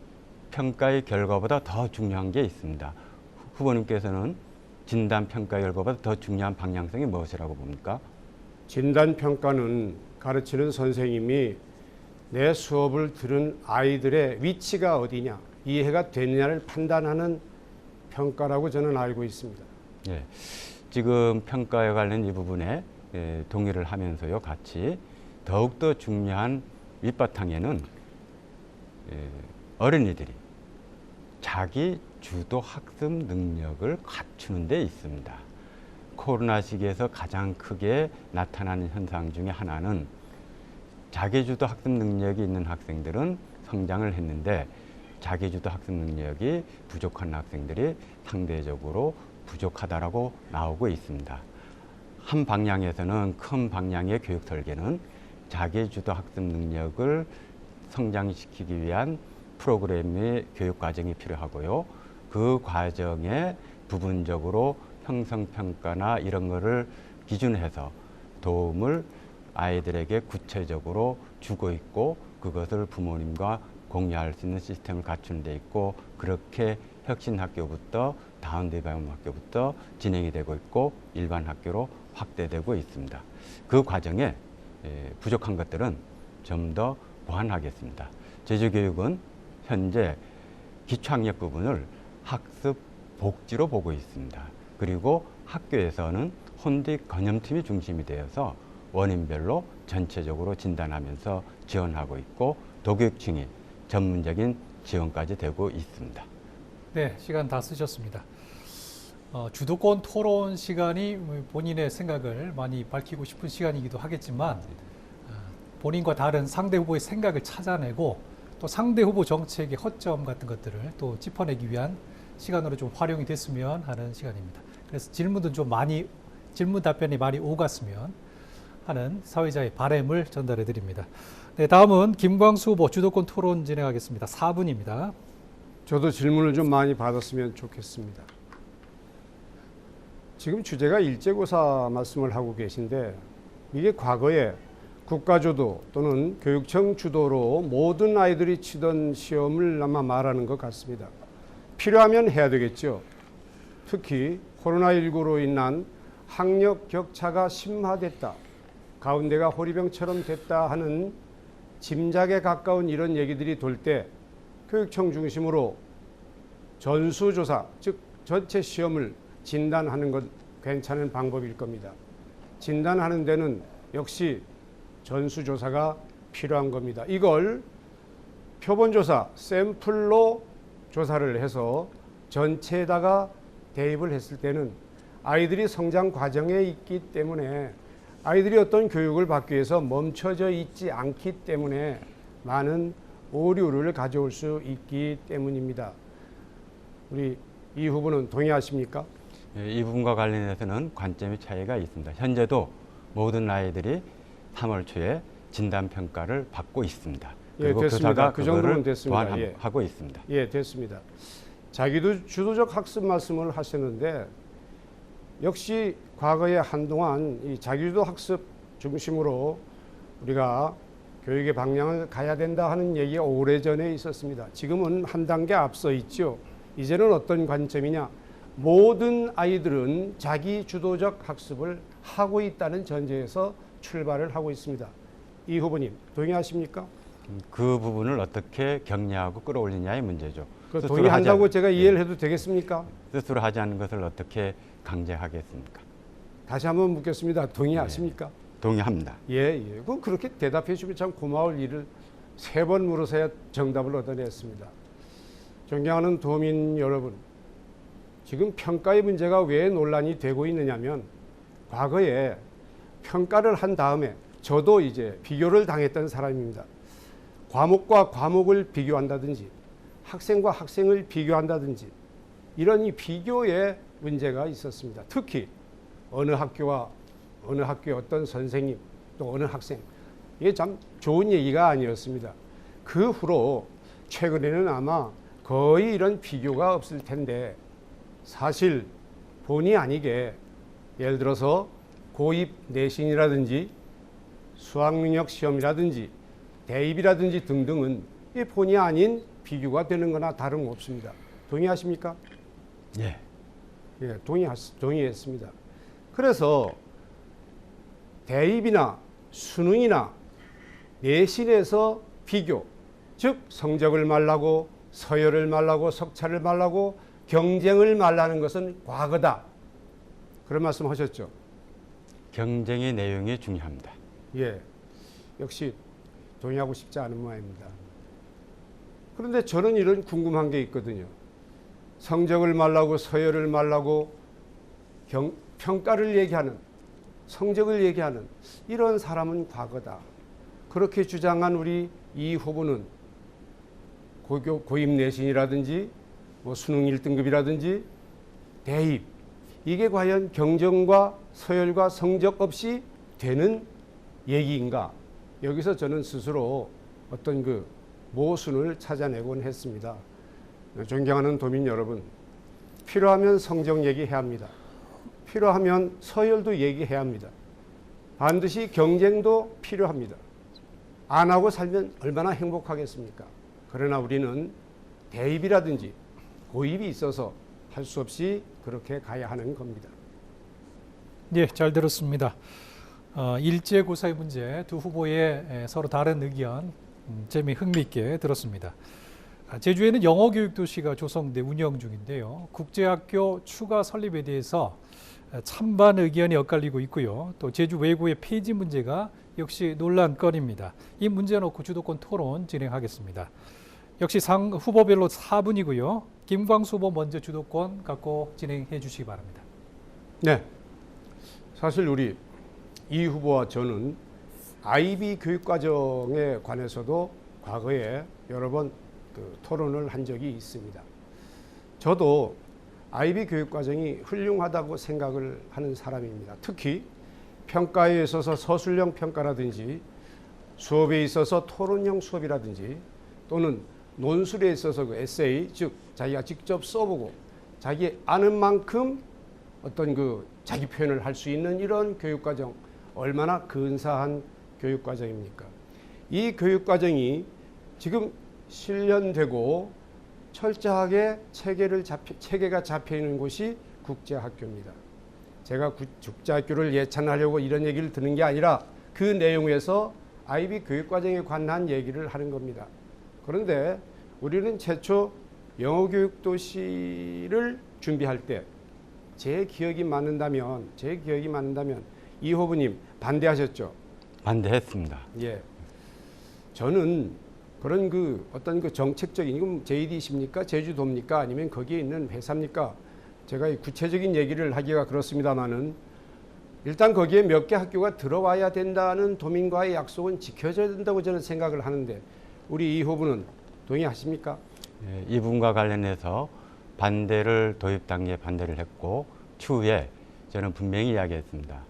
평가의 결과보다 더 중요한 게 있습니다. 후보님께서는 진단 평가 결과보다 더 중요한 방향성이 무엇이라고 봅니까? 진단 평가는 가르치는 선생님이 내 수업을 들은 아이들의 위치가 어디냐, 이해가 되느냐를 판단하는 평가라고 저는 알고 있습니다. 예, 지금 평가에 관련 이 부분에 동의를 하면서요, 같이 더욱더 중요한 밑바탕에는 어린이들이 자기 주도 학습 능력을 갖추는 데 있습니다. 코로나 시기에서 가장 크게 나타나는 현상 중에 하나는 자기주도 학습 능력이 있는 학생들은 성장을 했는데 자기주도 학습 능력이 부족한 학생들이 상대적으로 부족하다라고 나오고 있습니다. 한 방향에서는 큰 방향의 교육 설계는 자기주도 학습 능력을 성장시키기 위한 프로그램의 교육 과정이 필요하고요. 그 과정에 부분적으로 형성평가나 이런 거를 기준해서 도움을 아이들에게 구체적으로 주고 있고 그것을 부모님과 공유할 수 있는 시스템을 갖추는 데 있고 그렇게 혁신학교부터 다운디바이옴 학교부터 진행이 되고 있고 일반 학교로 확대되고 있습니다. 그 과정에 부족한 것들은 좀 더 보완하겠습니다. 제주교육은 현재 기초학력 부분을 학습 복지로 보고 있습니다. 그리고 학교에서는 혼디 건염팀이 중심이 되어서 원인별로 전체적으로 진단하면서 지원하고 있고 도교육청이 전문적인 지원까지 되고 있습니다. 네, 시간 다 쓰셨습니다. 주도권 토론 시간이 본인의 생각을 많이 밝히고 싶은 시간이기도 하겠지만 본인과 다른 상대 후보의 생각을 찾아내고 또 상대 후보 정책의 허점 같은 것들을 또 짚어내기 위한 시간으로 좀 활용이 됐으면 하는 시간입니다. 그래서 질문 답변이 많이 오갔으면 하는 사회자의 바람을 전달해 드립니다. 네, 다음은 김광수 후보 주도권 토론 진행하겠습니다. 4분입니다. 저도 질문을 좀 많이 받았으면 좋겠습니다. 지금 주제가 일제고사 말씀을 하고 계신데 이게 과거에 국가주도 또는 교육청 주도로 모든 아이들이 치던 시험을 아마 말하는 것 같습니다. 필요하면 해야 되겠죠. 특히 코로나19로 인한 학력 격차가 심화됐다. 가운데가 호리병처럼 됐다 하는 짐작에 가까운 이런 얘기들이 돌 때 교육청 중심으로 전수조사, 즉 전체 시험을 진단하는 것 괜찮은 방법일 겁니다. 진단하는 데는 역시 전수조사가 필요한 겁니다. 이걸 표본조사, 샘플로 조사를 해서 전체에다가 대입을 했을 때는 아이들이 성장 과정에 있기 때문에 아이들이 어떤 교육을 받기 위해서 멈춰져 있지 않기 때문에 많은 오류를 가져올 수 있기 때문입니다. 우리 이 후보는 동의하십니까? 이 부분과 관련해서는 관점의 차이가 있습니다. 현재도 모든 아이들이 3월 초에 진단평가를 받고 있습니다. 그리고 됐습니다. 교사가 그 정도는 그거를 됐습니다. 보완하고 있습니다. 예, 됐습니다. 자기도 주도적 학습 말씀을 하셨는데 역시 과거에 한동안 이 자기주도 학습 중심으로 우리가 교육의 방향을 가야 된다 하는 얘기가 오래전에 있었습니다. 지금은 한 단계 앞서 있죠. 이제는 어떤 관점이냐? 모든 아이들은 자기 주도적 학습을 하고 있다는 전제에서 출발을 하고 있습니다. 이 후보님 동의하십니까? 그 부분을 어떻게 격려하고 끌어올리냐의 문제죠. 동의한다고 제가 이해를 해도 되겠습니까? 스스로 하지 않는 것을 어떻게 강제하겠습니까? 다시 한번 묻겠습니다. 동의하십니까? 동의합니다. 예. 그렇게 대답해 주면 참 고마울 일을 3번 물어서야 정답을 얻어냈습니다. 존경하는 도민 여러분, 지금 평가의 문제가 왜 논란이 되고 있느냐면 과거에 평가를 한 다음에 저도 이제 비교를 당했던 사람입니다. 과목과 과목을 비교한다든지 학생과 학생을 비교한다든지 이런 이 비교의 문제가 있었습니다. 특히 어느 학교와 어느 학교의 어떤 선생님 또 어느 학생, 이게 참 좋은 얘기가 아니었습니다. 그 후로 최근에는 아마 거의 이런 비교가 없을 텐데 사실 본의 아니게 예를 들어서 고입 내신이라든지 수학능력 시험이라든지 대입이라든지 등등은 이 본의 아닌 비교가 되는 거나 다름없습니다. 동의하십니까? 예. 예, 동의했습니다. 그래서 대입이나 수능이나 내신에서 비교, 즉 성적을 말라고 서열을 말라고 석차를 말라고 경쟁을 말라는 것은 과거다. 그런 말씀 하셨죠? 경쟁의 내용이 중요합니다. 예, 역시 동의하고 싶지 않은 모양입니다. 그런데 저는 이런 궁금한 게 있거든요. 성적을 말라고 서열을 말라고 평가를 얘기하는, 성적을 얘기하는 이런 사람은 과거다. 그렇게 주장한 우리 이 후보는 고입 내신이라든지 뭐 수능 1등급이라든지 대입, 이게 과연 경정과 서열과 성적 없이 되는 얘기인가? 여기서 저는 스스로 어떤 그 모순을 찾아내곤 했습니다. 존경하는 도민 여러분, 필요하면 성적 얘기해야 합니다. 필요하면 서열도 얘기해야 합니다. 반드시 경쟁도 필요합니다. 안 하고 살면 얼마나 행복하겠습니까? 그러나 우리는 대입이라든지 고입이 있어서 할 수 없이 그렇게 가야 하는 겁니다. 네, 잘 들었습니다. 일제고사의 문제 두 후보의 서로 다른 의견 흥미있게 들었습니다. 제주에는 영어교육도시가 조성돼 운영 중인데요. 국제학교 추가 설립에 대해서 찬반 의견이 엇갈리고 있고요. 또 제주 외고의 폐지 문제가 역시 논란거리입니다. 이 문제 놓고 주도권 토론 진행하겠습니다. 역시 상 후보별로 4분이고요. 김광수 후보 먼저 주도권 갖고 진행해 주시기 바랍니다. 네, 사실 우리 이 후보와 저는 IB 교육과정에 관해서도 과거에 여러 번 토론을 한 적이 있습니다. 저도 IB 교육과정이 훌륭하다고 생각을 하는 사람입니다. 특히 평가에 있어서 서술형 평가라든지 수업에 있어서 토론형 수업이라든지 또는 논술에 있어서 그 에세이, 즉 자기가 직접 써보고 자기 아는 만큼 어떤 그 자기 표현을 할 수 있는 이런 교육과정, 얼마나 근사한 교육과정입니까? 이 교육과정이 지금 실현되고 철저하게 체계가 잡혀 있는 곳이 국제학교입니다. 제가 국제학교를 예찬하려고 이런 얘기를 드는 게 아니라 그 내용에서 IB 교육과정에 관한 얘기를 하는 겁니다. 그런데 우리는 최초 영어교육도시를 준비할 때 제 기억이 맞는다면 이 후보님 반대하셨죠? 반대했습니다. 예. 저는 그런 어떤 정책적인, 이건 JD십니까? 제주도입니까? 아니면 거기에 있는 회사입니까? 제가 구체적인 얘기를 하기가 그렇습니다만은 일단 거기에 몇 개 학교가 들어와야 된다는 도민과의 약속은 지켜져야 된다고 저는 생각을 하는데 우리 이 후보는 동의하십니까? 예, 이 부분과 관련해서 반대를 도입 단계에 반대를 했고 추후에 저는 분명히 이야기했습니다.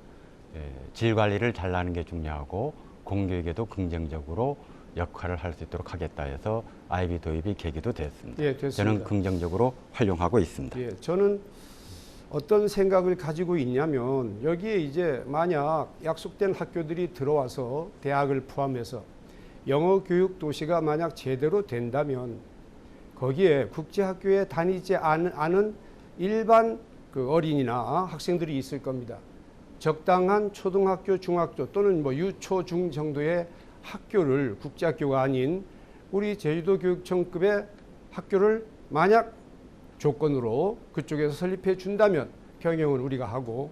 질 관리를 잘하는 게 중요하고 공교육에도 긍정적으로 역할을 할 수 있도록 하겠다 해서 IB 도입이 계기도 됐습니다. 예, 됐습니다. 저는 긍정적으로 활용하고 있습니다. 예, 저는 어떤 생각을 가지고 있냐면 여기에 이제 만약 약속된 학교들이 들어와서 대학을 포함해서 영어 교육 도시가 만약 제대로 된다면 거기에 국제학교에 다니지 않은 일반 어린이나 학생들이 있을 겁니다. 적당한 초등학교, 중학교 또는 유초, 중 정도의 학교를 국제학교가 아닌 우리 제주도 교육청급의 학교를 만약 조건으로 그쪽에서 설립해 준다면 경영은 우리가 하고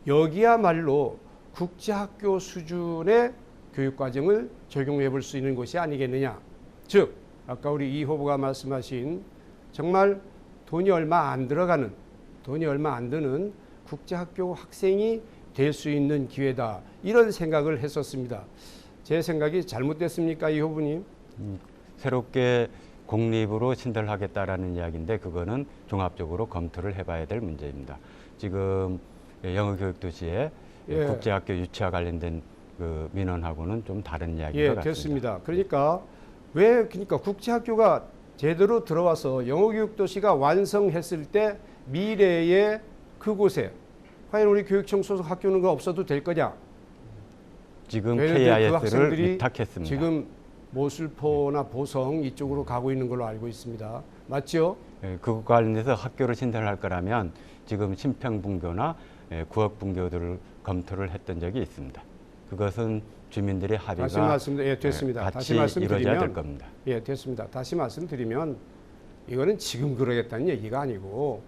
여기야말로 국제학교 수준의 교육과정을 적용해 볼 수 있는 것이 아니겠느냐. 즉 아까 우리 이 후보가 말씀하신 정말 돈이 얼마 안 드는 국제학교 학생이 될 수 있는 기회다. 이런 생각을 했었습니다. 제 생각이 잘못됐습니까, 이 후보님? 새롭게 공립으로 신설하겠다라는 이야기인데 그거는 종합적으로 검토를 해봐야 될 문제입니다. 지금 영어교육도시에 예. 국제학교 유치와 관련된 그 민원하고는 좀 다른 이야기인 것 같습니다. 됐습니다. 그러니까 왜 그러니까 국제학교가 제대로 들어와서 영어교육도시가 완성했을 때 미래의 그곳에 과연 우리 교육청 소속 학교는 거 없어도 될 거냐? 지금 걔네들 그 KIS를 학생들이 위탁했습니다. 지금 모슬포나 보성 이쪽으로 가고 있는 걸로 알고 있습니다. 맞죠? 그것 관련해서 학교를 신설할 거라면 지금 신평분교나 구역분교들을 검토를 했던 적이 있습니다. 그것은 주민들의 합의가 다시 말씀, 예, 됐습니다. 같이 다시 이루어져야 될 겁니다. 예, 됐습니다. 다시 말씀드리면 이거는 지금 그러겠다는 얘기가 아니고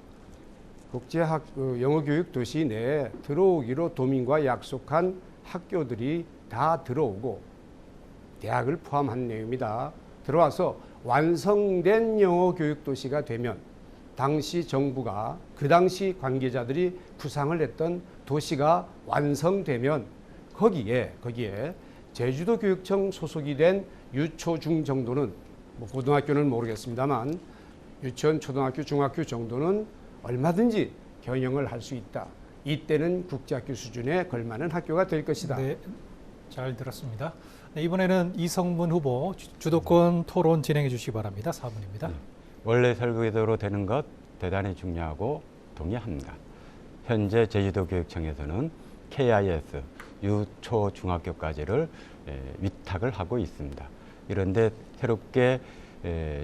국제학 영어교육 도시 내에 들어오기로 도민과 약속한 학교들이 다 들어오고 대학을 포함한 내용입니다. 들어와서 완성된 영어교육 도시가 되면 당시 정부가 그 당시 관계자들이 구상을 했던 도시가 완성되면 거기에 제주도 교육청 소속이 된 유초중 정도는 뭐 고등학교는 모르겠습니다만 유치원, 초등학교, 중학교 정도는 얼마든지 경영을 할 수 있다. 이때는 국제학교 수준에 걸맞는 학교가 될 것이다. 네, 잘 들었습니다. 네, 이번에는 이성문 후보 주도권 토론 진행해 주시기 바랍니다. 4분입니다. 네. 원래 설계대로 되는 것 대단히 중요하고 동의합니다. 현재 제주도 교육청에서는 KIS 유초 중학교까지를 위탁을 하고 있습니다. 이런데 새롭게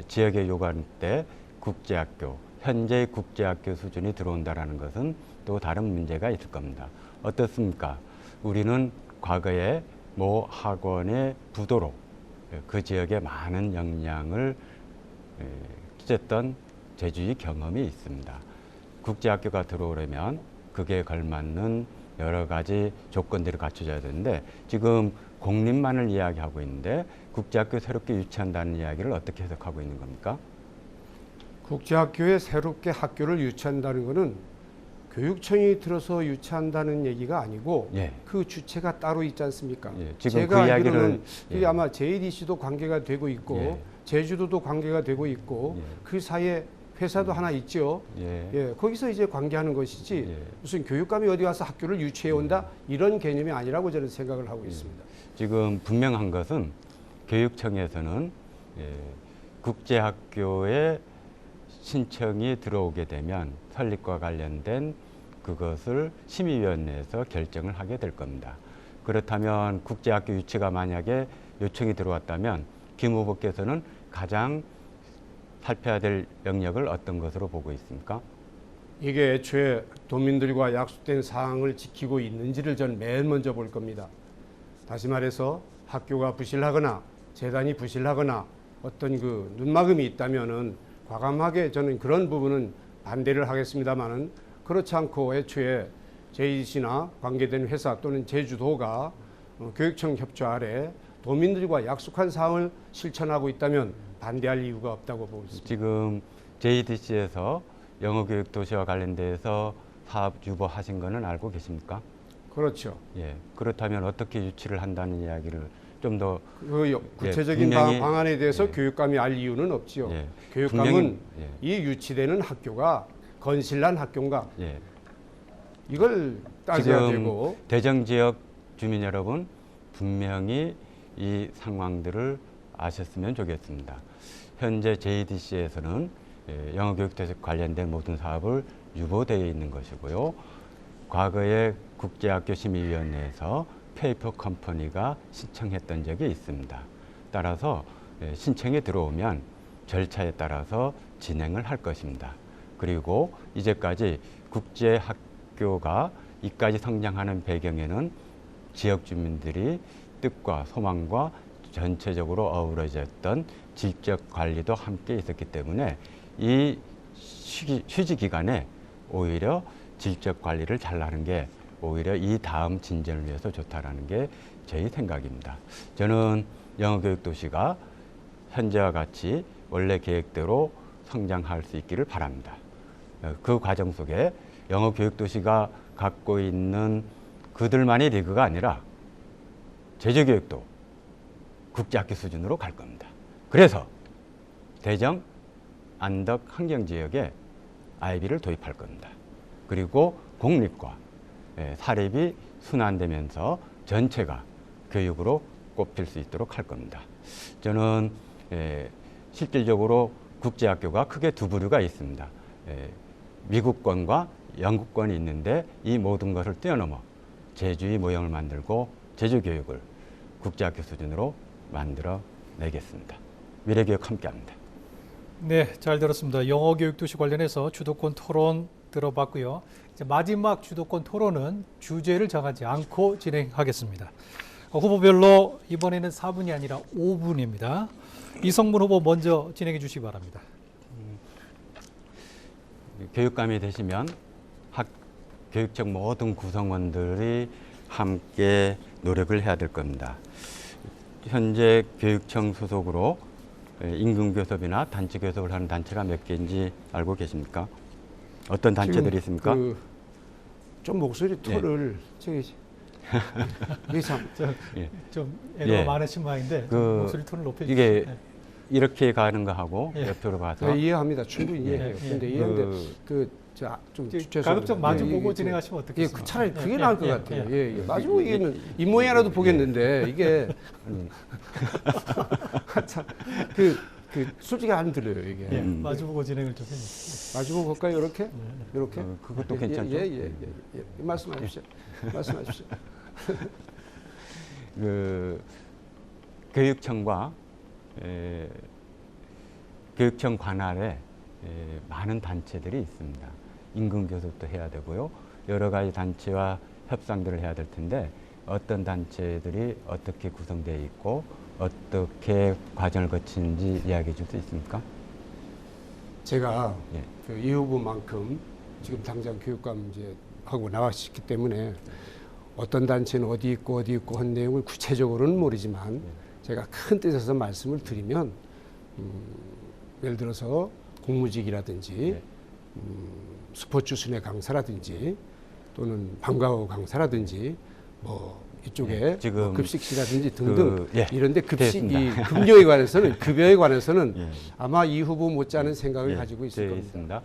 지역에 요구할 때 국제학교, 현재의 국제학교 수준이 들어온다는 것은 또 다른 문제가 있을 겁니다. 어떻습니까? 우리는 과거에 모 학원의 부도로 그 지역에 많은 영향을 끼쳤던 제주의 경험이 있습니다. 국제학교가 들어오려면 그게 걸맞는 여러 가지 조건들이 갖춰져야 되는데 지금 공립만을 이야기하고 있는데 국제학교 새롭게 유치한다는 이야기를 어떻게 해석하고 있는 겁니까? 국제학교에 새롭게 학교를 유치한다는 것은 교육청이 들어서 유치한다는 얘기가 아니고 예. 그 주체가 따로 있지 않습니까? 예, 지금 제가 그 이야기를 알기로는 그게 예. 아마 JDC도 관계가 되고 있고 예. 제주도도 관계가 되고 있고 예. 그 사이에 회사도 하나 있죠. 예. 예, 거기서 이제 관계하는 것이지 예. 무슨 교육감이 어디 가서 학교를 유치해 온다 이런 개념이 아니라고 저는 생각을 하고 있습니다. 지금 분명한 것은 교육청에서는 국제학교에 신청이 들어오게 되면 설립과 관련된 그것을 심의위원회에서 결정을 하게 될 겁니다. 그렇다면 국제학교 유치가 만약에 요청이 들어왔다면 김 후보께서는 가장 살펴야 될 영역을 어떤 것으로 보고 있습니까? 이게 애초에 도민들과 약속된 사항을 지키고 있는지를 전 맨 먼저 볼 겁니다. 다시 말해서 학교가 부실하거나 재단이 부실하거나 어떤 그 눈막음이 있다면은 과감하게 저는 그런 부분은 반대를 하겠습니다만은 그렇지 않고 애초에 JDC나 관계된 회사 또는 제주도가 교육청 협조 아래 도민들과 약속한 사항을 실천하고 있다면 반대할 이유가 없다고 보고 있습니다. 지금 JDC에서 영어교육 도시와 관련돼서 사업 유보하신 거는 알고 계십니까? 그렇죠. 예. 그렇다면 어떻게 유치를 한다는 이야기를 좀 더 그 구체적인 분명히, 방안에 대해서 예. 교육감이 알 이유는 없지요. 예. 교육감은 분명히, 이 유치되는 학교가 건실한 학교인가 예. 이걸 따져야 되고 대정 지역 주민 여러분 분명히 이 상황들을 아셨으면 좋겠습니다. 현재 JDC에서는 영어교육도시 관련된 모든 사업을 유보되어 있는 것이고요. 과거에 국제학교 심의위원회에서 페이퍼 컴퍼니가 신청했던 적이 있습니다. 따라서 신청이 들어오면 절차에 따라서 진행을 할 것입니다. 그리고 이제까지 국제학교가 이까지 성장하는 배경에는 지역 주민들이 뜻과 소망과 전체적으로 어우러졌던 질적 관리도 함께 있었기 때문에 이 휴지 기간에 오히려 질적 관리를 잘하는 게 오히려 이 다음 진전을 위해서 좋다라는 게 저희 생각입니다. 저는 영어교육도시가 현재와 같이 원래 계획대로 성장할 수 있기를 바랍니다. 그 과정 속에 영어교육도시가 갖고 있는 그들만의 리그가 아니라 제주교육도 국제학교 수준으로 갈 겁니다. 그래서 대정, 안덕 환경지역에 IB를 도입할 겁니다. 그리고 공립과 사립이 순환되면서 전체가 교육으로 꼽힐 수 있도록 할 겁니다. 저는 실질적으로 국제학교가 크게 두 부류가 있습니다. 미국권과 영국권이 있는데 이 모든 것을 뛰어넘어 제주의 모형을 만들고 제주 교육을 국제학교 수준으로 만들어 내겠습니다. 미래교육 함께합니다. 네, 잘 들었습니다. 영어 교육 도시 관련해서 주도권 토론 들어봤고요. 이제 마지막 주도권 토론은 주제를 정하지 않고 진행하겠습니다. 후보별로 이번에는 4분이 아니라 5분입니다. 이성문 후보 먼저 진행해 주시기 바랍니다. 교육감이 되시면 교육청 모든 구성원들이 함께 노력을 해야 될 겁니다. 현재 교육청 소속으로 임금교섭이나 단체교섭을 하는 단체가 몇 개인지 알고 계십니까? 어떤 단체들이 있습니까? 좀 목소리 톤을 저기 이게 참 좀 애가 많으신 모양인데 목소리 톤을 높여주시죠. 이게 이렇게 가는 거 하고 옆으로 가서 이해합니다. 충분히 이해해요. 근데 이해하는데 좀 가급적 마주 보고 진행하시면 어떻겠습니까? 차라리 그게 나을 것 같아요. 마주 보기에는 이 모양이라도 보겠는데 이게 참 솔직히 안 들려요 이게. 마주 보고 진행을 좀 해주세요. 마주 보고 볼까요? 이렇게? 이렇게? 그것도 괜찮죠? 예. 말씀하십시오. 말씀하십시오. 교육청과 교육청 관할에 많은 단체들이 있습니다. 임금교섭도 해야 되고요. 여러 가지 단체와 협상들을 해야 될 텐데 어떤 단체들이 어떻게 구성되어 있고 어떻게 과정을 거치는지 이야기해 줄 수 있습니까? 제가 이 후보만큼 지금 당장 교육감 이제 하고 나왔기 때문에 어떤 단체는 어디 있고 한 내용을 구체적으로는 모르지만 제가 큰 뜻에서 말씀을 드리면 예를 들어서 공무직이라든지 스포츠 순회 강사라든지 또는 방과후 강사라든지 뭐 이쪽에 지금 급식시라든지 등등 이런데 급료에 관해서는 아마 이 후보 못지않은 생각을 가지고 있을 겁니다.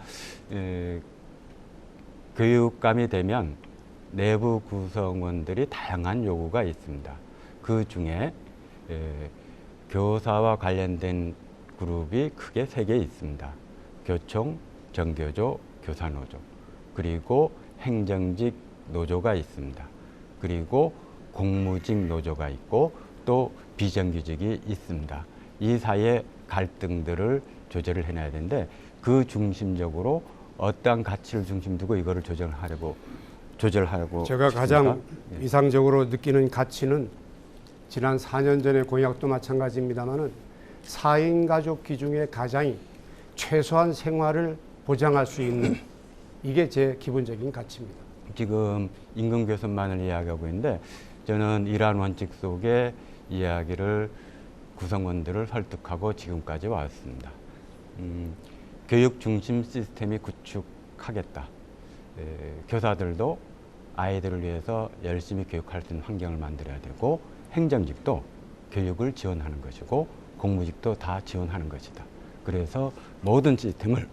교육감이 되면 내부 구성원들이 다양한 요구가 있습니다. 그 중에 교사와 관련된 그룹이 크게 3개 있습니다. 교총, 정교조, 교사노조, 그리고 행정직 노조가 있습니다. 그리고 공무직 노조가 있고 또 비정규직이 있습니다. 이 사이의 갈등들을 조절을 해놔야 되는데 그 중심적으로 어떠한 가치를 중심 두고 이거를 조절하려고 제가 가장 이상적으로 느끼는 가치는 지난 4년 전의 공약도 마찬가지입니다만은 4인 가족 기준의 가장이 최소한 생활을 보장할 수 있는 이게 제 기본적인 가치입니다. 지금 임금교섭만을 이야기하고 있는데 저는 이러한 원칙 속에 이야기를 구성원들을 설득하고 지금까지 왔습니다. 교육 중심 시스템이 구축하겠다. 교사들도 아이들을 위해서 열심히 교육할 수 있는 환경을 만들어야 되고 행정직도 교육을 지원하는 것이고 공무직도 다 지원하는 것이다. 그래서 모든 시스템을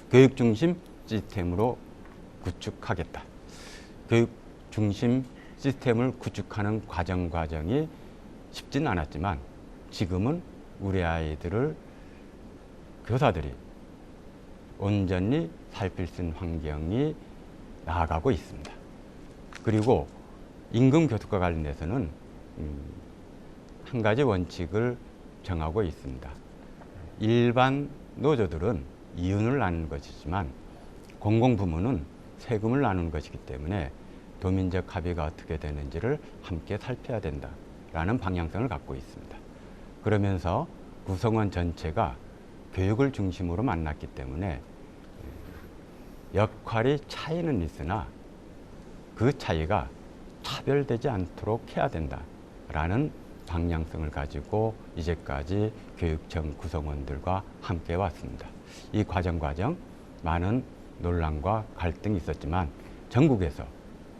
교육 중심 시스템으로 구축하겠다. 교육 중심 시스템을 구축하는 과정이 쉽진 않았지만 지금은 우리 아이들을 교사들이 온전히 살필 수 있는 환경이 나아가고 있습니다. 그리고 임금교섭과 관련해서는 한 가지 원칙을 정하고 있습니다. 일반 노조들은 이윤을 나누는 것이지만 공공부문은 세금을 나누는 것이기 때문에 도민적 합의가 어떻게 되는지를 함께 살펴야 된다라는 방향성을 갖고 있습니다. 그러면서 구성원 전체가 교육을 중심으로 만났기 때문에 역할이 차이는 있으나 그 차이가 차별되지 않도록 해야 된다라는 방향성을 가지고 이제까지 교육청 구성원들과 함께 왔습니다. 이 과정 많은 논란과 갈등이 있었지만 전국에서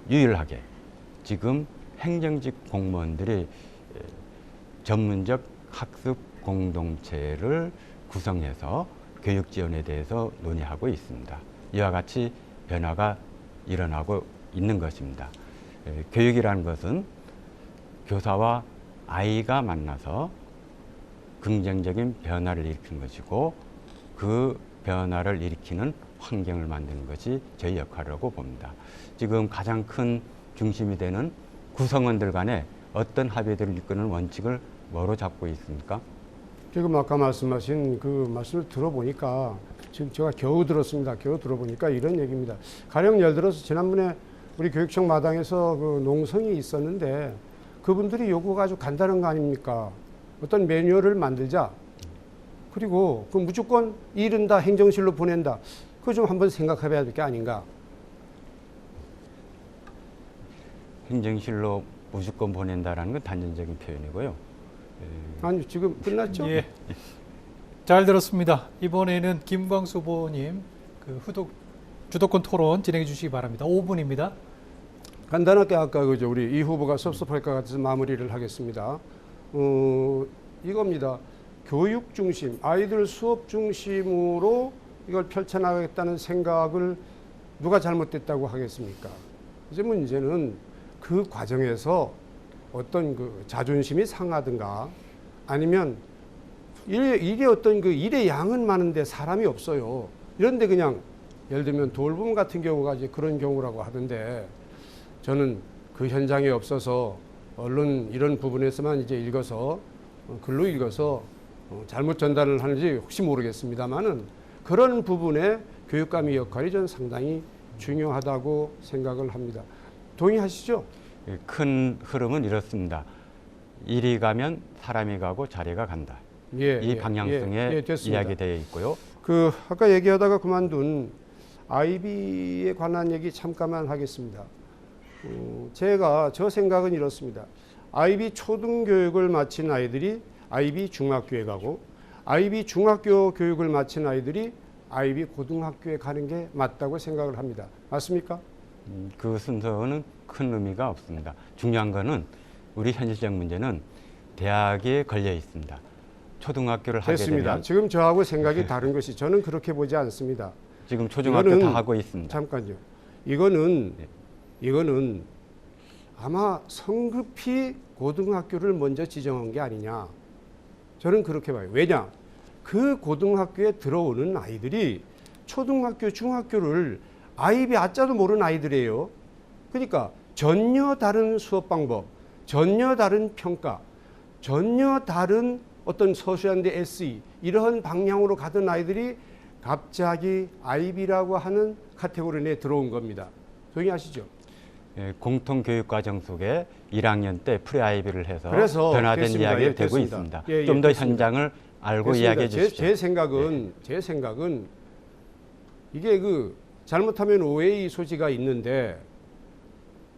유일하게 지금 행정직 공무원들이 전문적 학습 공동체를 구성해서 교육 지원에 대해서 논의하고 있습니다. 이와 같이 변화가 일어나고 있는 것입니다. 교육이라는 것은 교사와 아이가 만나서 긍정적인 변화를 일으키는 것이고 그 변화를 일으키는 환경을 만드는 것이 저희 역할이라고 봅니다. 지금 가장 큰 중심이 되는 구성원들 간에 어떤 합의들을 이끄는 원칙을 뭐로 잡고 있습니까? 지금 아까 말씀하신 그 말씀을 들어보니까 지금 제가 겨우 들었습니다. 겨우 들어보니까 이런 얘기입니다. 가령 예를 들어서 지난번에 우리 교육청 마당에서 그 농성이 있었는데 그분들이 요구가 아주 간단한 거 아닙니까? 어떤 매뉴얼을 만들자. 그리고 그 무조건 이른다 행정실로 보낸다. 그거 좀 한번 생각해봐야 될 게 아닌가. 행정실로 무조건 보낸다라는 건 단정적인 표현이고요. 아니 지금 끝났죠? 예. 잘 들었습니다. 이번에는 김광수 후보님 그 주도권 토론 진행해 주시기 바랍니다. 5분입니다. 간단하게 아까 그죠 우리 이 후보가 섭섭할 것 같아서 마무리를 하겠습니다. 이겁니다. 교육 중심, 아이들 수업 중심으로 이걸 펼쳐나가겠다는 생각을 누가 잘못됐다고 하겠습니까? 이제 문제는 그 과정에서 어떤 그 자존심이 상하든가 아니면 일의 어떤 그 일의 양은 많은데 사람이 없어요. 이런데 그냥 예를 들면 돌봄 같은 경우가 이제 그런 경우라고 하던데 저는 그 현장에 없어서 언론 이런 부분에서만 이제 읽어서 글로 읽어서 잘못 전달을 하는지 혹시 모르겠습니다만은 그런 부분에 교육감의 역할이 저는 상당히 중요하다고 생각을 합니다. 동의하시죠? 큰 흐름은 이렇습니다. 일이 가면 사람이 가고 자리가 간다. 이 방향성에 이야기되어 있고요. 그 아까 얘기하다가 그만둔 아이비에 관한 얘기 잠깐만 하겠습니다. 저 생각은 이렇습니다. 아이비 초등교육을 마친 아이들이 아이비 중학교에 가고 아이비 중학교 교육을 마친 아이들이 아이비 고등학교에 가는 게 맞다고 생각을 합니다. 맞습니까? 그 순서는 큰 의미가 없습니다. 중요한 거는 우리 현실적 문제는 대학에 걸려 있습니다. 초등학교를 하게 됐습니다. 되면 지금 저하고 생각이 다른 것이 저는 그렇게 보지 않습니다. 지금 초중학교 다 하고 있습니다. 잠깐요. 이거는 아마 성급히 고등학교를 먼저 지정한 게 아니냐. 저는 그렇게 봐요. 왜냐? 그 고등학교에 들어오는 아이들이 초등학교, 중학교를 아이비 아자도 모르는 아이들이에요. 그러니까 전혀 다른 수업 방법, 전혀 다른 평가, 전혀 다른 어떤 서술한데 SE 이러한 방향으로 가던 아이들이 갑자기 아이비라고 하는 카테고리 내에 들어온 겁니다. 동의하시죠? 공통교육과정 속에 1학년 때 프리아이비를 해서 그래서 변화된 됐습니다. 이야기가 되고 됐습니다. 있습니다. 좀 더 현장을 알고 됐습니다. 이야기해 주시죠. 제 생각은 이게 그 잘못하면 오해의 소지가 있는데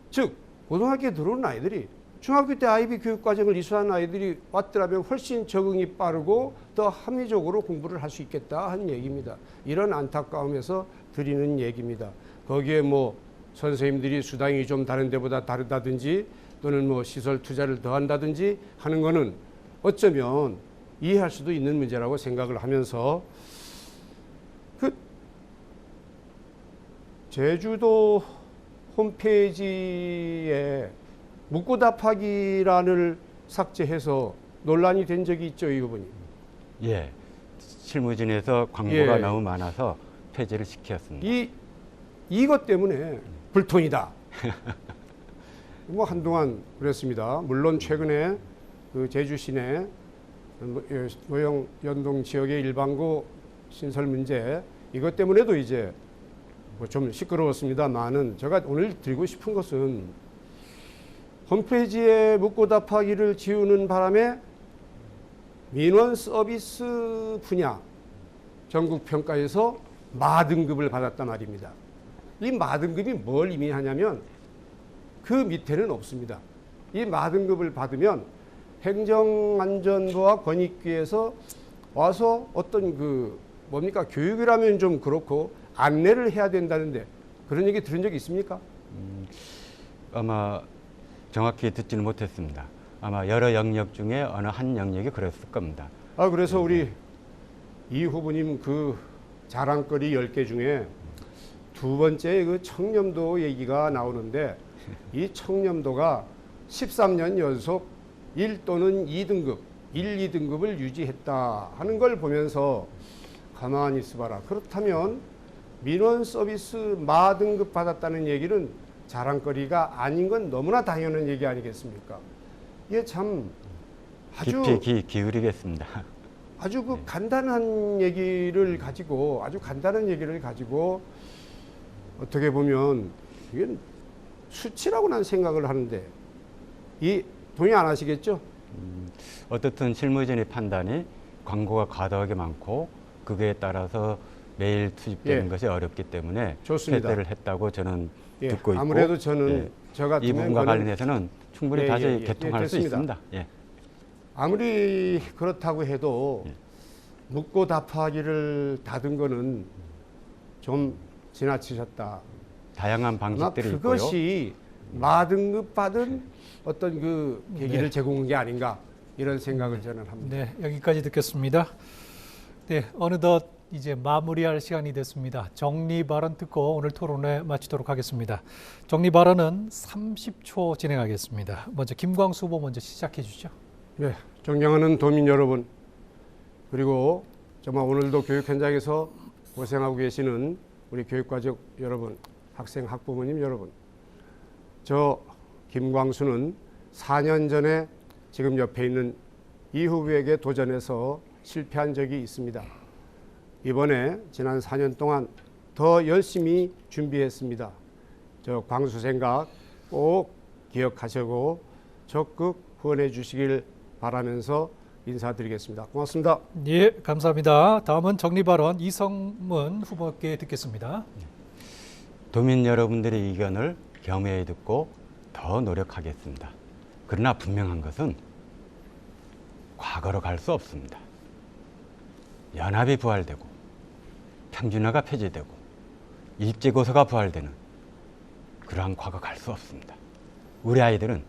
즉 고등학교에 들어오는 아이들이 중학교 때 아이비 교육과정을 이수한 아이들이 왔더라면 훨씬 적응이 빠르고 더 합리적으로 공부를 할 수 있겠다 하는 얘기입니다. 이런 안타까움에서 드리는 얘기입니다. 거기에 뭐 선생님들이 수당이 좀 다른 데보다 다르다든지 또는 뭐 시설 투자를 더 한다든지 하는 거는 어쩌면 이해할 수도 있는 문제라고 생각을 하면서 그 제주도 홈페이지에 묻고 답하기란을 삭제해서 논란이 된 적이 있죠, 이 부분이. 예, 실무진에서 광고가 너무 많아서 폐지를 시켰습니다. 이것 때문에 불통이다. 뭐 한동안 그랬습니다. 물론 최근에 그 제주 시내 노영 연동 지역의 일반고 신설 문제 이것 때문에도 이제 뭐 좀 시끄러웠습니다만은 제가 오늘 드리고 싶은 것은 홈페이지에 묻고 답하기를 지우는 바람에 민원 서비스 분야 전국 평가에서 마등급을 받았단 말입니다. 이 마등급이 뭘 의미하냐면 그 밑에는 없습니다. 이 마등급을 받으면 행정안전부와 권익위에서 와서 어떤 그 뭡니까 교육이라면 좀 그렇고 안내를 해야 된다는데 그런 얘기 들은 적 있습니까? 아마 정확히 듣지는 못했습니다. 아마 여러 영역 중에 어느 한 영역이 그랬을 겁니다. 그래서 우리 이 후보님 그 자랑거리 10개 중에 두 번째 그 청렴도 얘기가 나오는데 이 청렴도가 13년 연속 1 또는 2등급 1, 2등급을 유지했다 하는 걸 보면서 가만히 있어봐라. 그렇다면 민원 서비스 마등급 받았다는 얘기는 자랑거리가 아닌 건 너무나 당연한 얘기 아니겠습니까? 이게 참 아주 깊이 기울이겠습니다. 아주 그 간단한 얘기를 가지고 어떻게 보면 이게 수치라고 난 생각을 하는데 이 동의 안 하시겠죠? 어떻든 실무진의 판단이 광고가 과도하게 많고 그거에 따라서 매일 투입되는 예. 것이 어렵기 때문에 좋습니다. 폐쇄를 했다고 저는 예, 듣고 있고 아무래도 저는 저 이 같으면 부분과 그거는 관련해서는 충분히 예, 다시 예, 예. 개통할 예, 수 됐습니다. 있습니다. 예. 아무리 그렇다고 해도 예. 묻고 답하기를 다든 거는 좀 지나치셨다. 다양한 아마 방식들이 있고요. 그것이 마등급 받은 어떤 그 계기를 네. 제공한 게 아닌가 이런 생각을 저는 합니다. 네, 여기까지 듣겠습니다. 네, 어느덧 이제 마무리할 시간이 됐습니다. 정리 발언 듣고 오늘 토론회 마치도록 하겠습니다. 정리 발언은 30초 진행하겠습니다. 먼저 김광수 후보 먼저 시작해 주시죠. 네, 존경하는 도민 여러분, 그리고 정말 오늘도 교육 현장에서 고생하고 계시는 우리 교육가족 여러분, 학생 학부모님 여러분, 저 김광수는 4년 전에 지금 옆에 있는 이 후보에게 도전해서 실패한 적이 있습니다. 이번에 지난 4년 동안 더 열심히 준비했습니다. 저 광수 생각 꼭 기억하시고 적극 후원해 주시길 바라면서 인사드리겠습니다. 고맙습니다. 예, 감사합니다. 다음은 정리 발언 이성문 후보께 듣겠습니다. 도민 여러분들의 의견을 겸허히 듣고 더 노력하겠습니다. 그러나 분명한 것은 과거로 갈 수 없습니다. 연합이 부활되고 평준화가 폐지되고 일제고사가 부활되는 그러한 과거 갈 수 없습니다. 우리 아이들은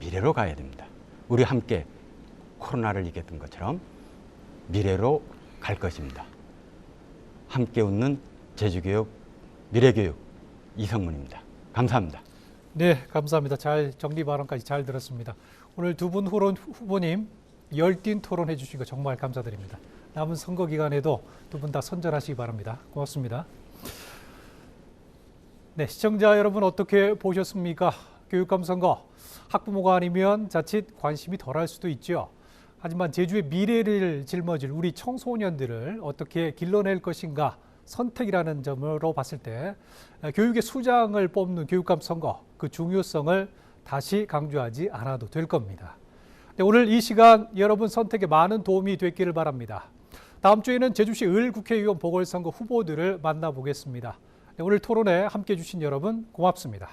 미래로 가야 됩니다. 우리 함께 코로나를 이겼던 것처럼 미래로 갈 것입니다. 함께 웃는 제주교육, 미래교육 이성문입니다. 감사합니다. 네, 감사합니다. 잘 정리 발언까지 잘 들었습니다. 오늘 두 분 후보님 열띤 토론해 주신 거 정말 감사드립니다. 남은 선거 기간에도 두 분 다 선전하시기 바랍니다. 고맙습니다. 네, 시청자 여러분 어떻게 보셨습니까? 교육감 선거 학부모가 아니면 자칫 관심이 덜할 수도 있죠. 하지만 제주의 미래를 짊어질 우리 청소년들을 어떻게 길러낼 것인가 선택이라는 점으로 봤을 때 교육의 수장을 뽑는 교육감 선거 그 중요성을 다시 강조하지 않아도 될 겁니다. 네, 오늘 이 시간 여러분 선택에 많은 도움이 됐기를 바랍니다. 다음 주에는 제주시 을 국회의원 보궐선거 후보들을 만나보겠습니다. 네, 오늘 토론에 함께해 주신 여러분 고맙습니다.